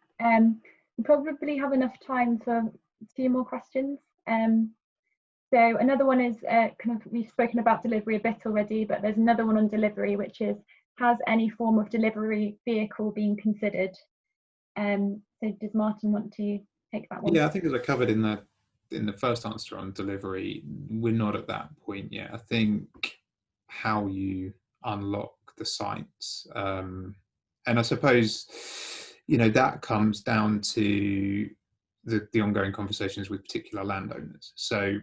We probably have enough time for 2 more questions. So another one is kind of, we've spoken about delivery a bit already, but there's another one on delivery, which is, has any form of delivery vehicle been considered? So does Martin want to take that one? Yeah, I think as I covered in the first answer on delivery, we're not at that point yet. I think how you unlock the sites, and I suppose, you know, that comes down to the ongoing conversations with particular landowners. So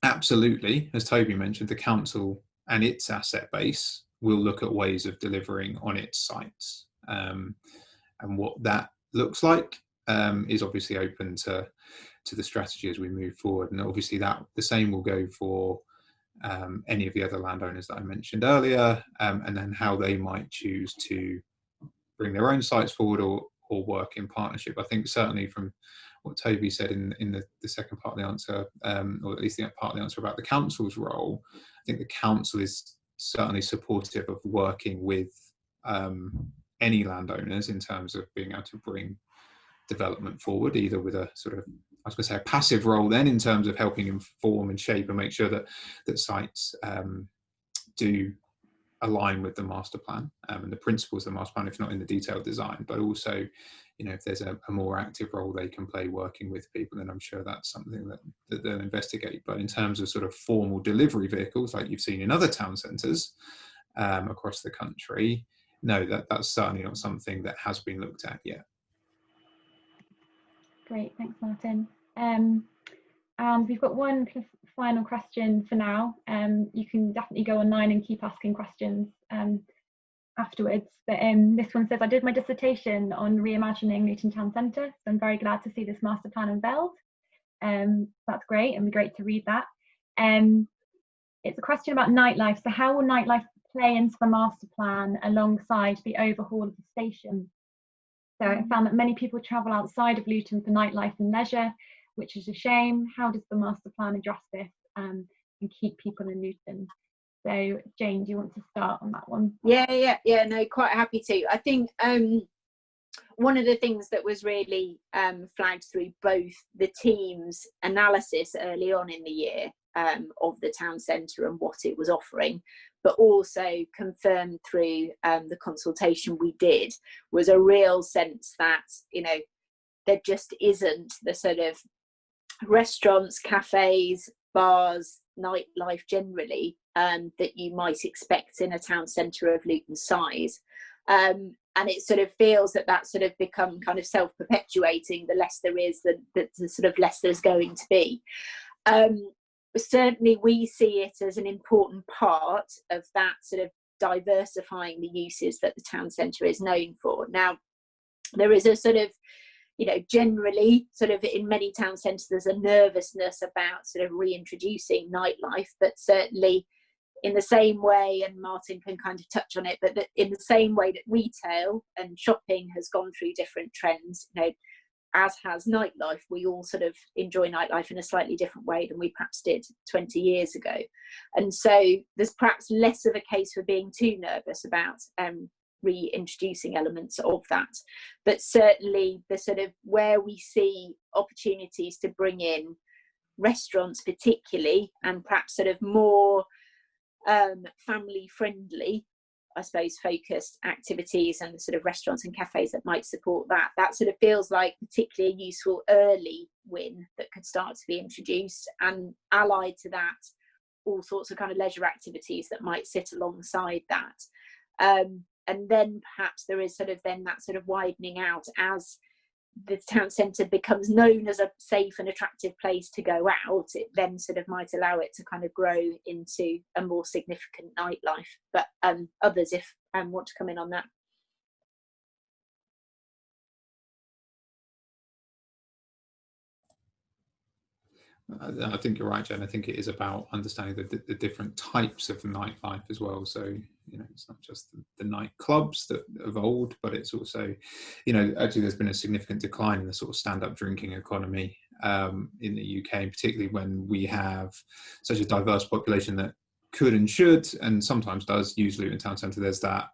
absolutely, as Toby mentioned, the council and its asset base will look at ways of delivering on its sites, and what that looks like is obviously open to the strategy as we move forward. And obviously that the same will go for any of the other landowners that I mentioned earlier, and then how they might choose to bring their own sites forward or work in partnership. I think certainly from what Toby said in the second part of the answer, or at least the part of the answer about the council's role, I think the council is certainly supportive of working with any landowners in terms of being able to bring development forward, either with a sort of, I was going to say, a passive role then in terms of helping inform and shape and make sure that sites do align with the master plan and the principles of the master plan, if not in the detailed design, but also, you know, if there's a more active role they can play working with people, then I'm sure that's something that they'll investigate. But in terms of sort of formal delivery vehicles like you've seen in other town centres across the country, no, that's certainly not something that has been looked at yet. Great, thanks Martin. And we've got one final question for now. You can definitely go online and keep asking questions afterwards. But this one says, I did my dissertation on reimagining Luton Town Centre, so I'm very glad to see this master plan unveiled. That's great, and it'd be great to read that. It's a question about nightlife. So how will nightlife play into the master plan alongside the overhaul of the station? So I found that many people travel outside of Luton for nightlife and leisure, which is a shame. How does the master plan address this and keep people in Luton? So Jane, do you want to start on that one? Yeah, no, quite happy to. I think one of the things that was really flagged through both the team's analysis early on in the year of the town centre and what it was offering, but also confirmed through the consultation we did, was a real sense that, you know, there just isn't the sort of restaurants, cafes, bars, nightlife generally that you might expect in a town centre of Luton's size. And it sort of feels that sort of become kind of self-perpetuating. The less there is, the sort of less there's going to be. certainly we see it as an important part of that sort of diversifying the uses that the town centre is known for. Now, there is a sort of, you know, generally sort of in many town centres there's a nervousness about sort of reintroducing nightlife, but certainly in the same way, and Martin can kind of touch on it, but that in the same way that retail and shopping has gone through different trends, you know, as has nightlife, we all sort of enjoy nightlife in a slightly different way than we perhaps did 20 years ago. And so there's perhaps less of a case for being too nervous about reintroducing elements of that. But certainly the sort of where we see opportunities to bring in restaurants particularly, and perhaps sort of more family friendly, I suppose, focused activities and the sort of restaurants and cafes that might support that, that sort of feels like particularly a useful early win that could start to be introduced, and allied to that all sorts of kind of leisure activities that might sit alongside that. And then perhaps there is sort of then that sort of widening out as the town centre becomes known as a safe and attractive place to go out. It then sort of might allow it to kind of grow into a more significant nightlife. But others, if want to come in on that. I think you're right, Jen. I think it is about understanding the different types of nightlife as well. So, you know, it's not just the nightclubs that of old, but it's also, you know, actually there's been a significant decline in the sort of stand-up drinking economy in the UK, particularly when we have such a diverse population that could and should, and sometimes does, use Luton Town Centre. There's that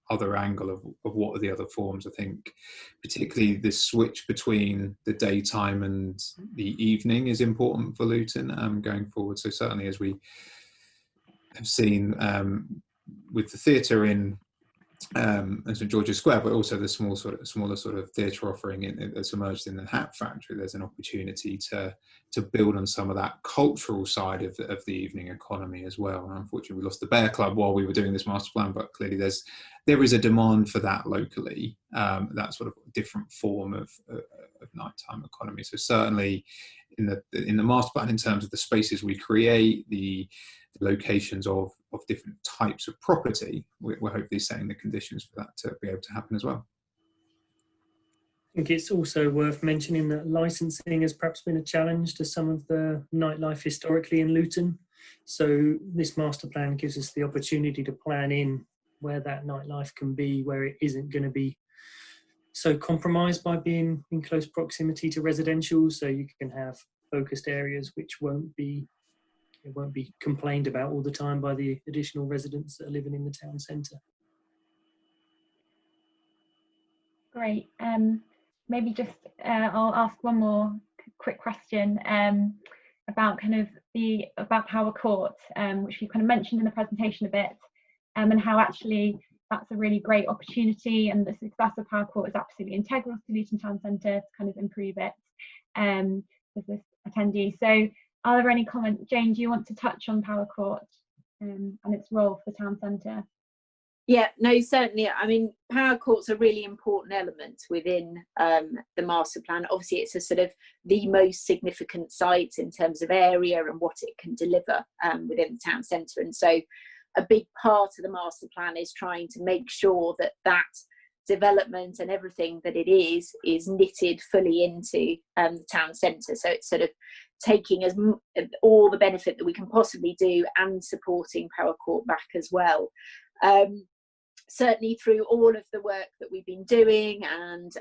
other angle of what are the other forms. I think particularly this switch between the daytime and the evening is important for Luton going forward. So certainly, as we have seen with the theatre in St George's Square, but also the smaller sort of theatre offering that's emerged in the Hat Factory, there's an opportunity to build on some of that cultural side of the evening economy as well. And unfortunately, we lost the Bear Club while we were doing this master plan, but clearly there is a demand for that locally, that sort of different form of nighttime economy. So certainly in the master plan, in terms of the spaces we create, the locations of different types of property, we're hopefully setting the conditions for that to be able to happen as well. I think it's also worth mentioning that licensing has perhaps been a challenge to some of the nightlife historically in Luton. So this master plan gives us the opportunity to plan in where that nightlife can be, where it isn't going to be so compromised by being in close proximity to residential. So you can have focused areas which won't be complained about all the time by the additional residents that are living in the town centre. Great. Maybe just I'll ask one more quick question about about Power Court, which you kind of mentioned in the presentation a bit, and how actually that's a really great opportunity, and the success of Power Court is absolutely integral to Luton Town Centre to kind of improve it for this attendee. So are there any comments? Jane, do you want to touch on Power Court and its role for the town centre? Yeah, no, certainly. I mean, Power Court's a really important element within the master plan. Obviously, it's a sort of the most significant site in terms of area and what it can deliver within the town centre. And so a big part of the master plan is trying to make sure that that development and everything that it is knitted fully into the town centre. So it's sort of taking all the benefit that we can possibly do and supporting Power Court back as well. Certainly through all of the work that we've been doing and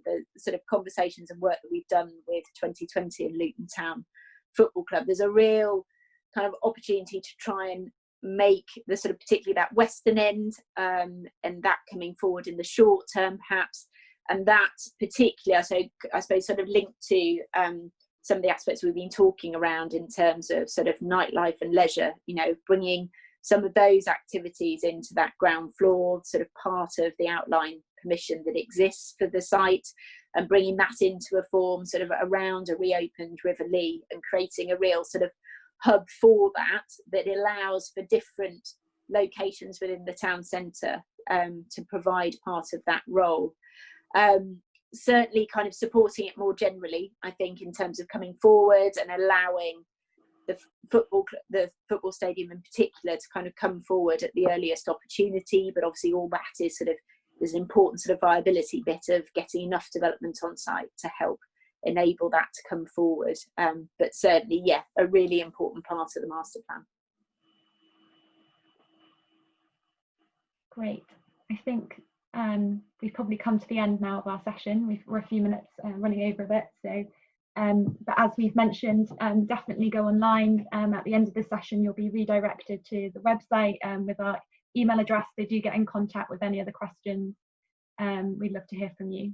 the sort of conversations and work that we've done with 2020 and Luton Town Football Club, there's a real kind of opportunity to try and make the sort of particularly that western end and that coming forward in the short term perhaps, and that particularly I suppose sort of linked to some of the aspects we've been talking around in terms of sort of nightlife and leisure, you know, bringing some of those activities into that ground floor, sort of part of the outline permission that exists for the site, and bringing that into a form sort of around a reopened River Lee and creating a real sort of hub for that allows for different locations within the town centre to provide part of that role. Certainly kind of supporting it more generally, I think, in terms of coming forward and allowing the football stadium in particular to kind of come forward at the earliest opportunity. But obviously all that is sort of, there's an important sort of viability bit of getting enough development on site to help enable that to come forward. But certainly, yeah, a really important part of the master plan. Great. I think we've probably come to the end now of our session. We're a few minutes running over a bit. So, but as we've mentioned, definitely go online. At the end of this session, you'll be redirected to the website with our email address. So do get in contact with any other questions. We'd love to hear from you.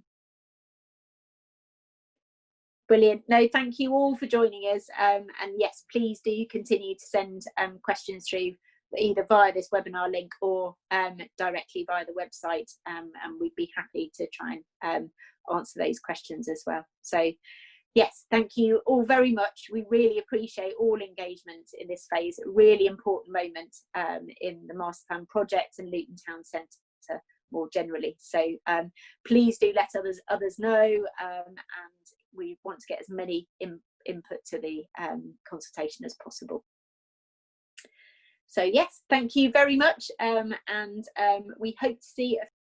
Brilliant. No, thank you all for joining us. And yes, please do continue to send questions through either via this webinar link or directly via the website. And we'd be happy to try and answer those questions as well. So yes, thank you all very much. We really appreciate all engagement in this phase, a really important moment in the Master Plan project and Luton Town Centre more generally. So please do let others know, and we want to get as many input to the consultation as possible. So yes, thank you very much, and we hope to see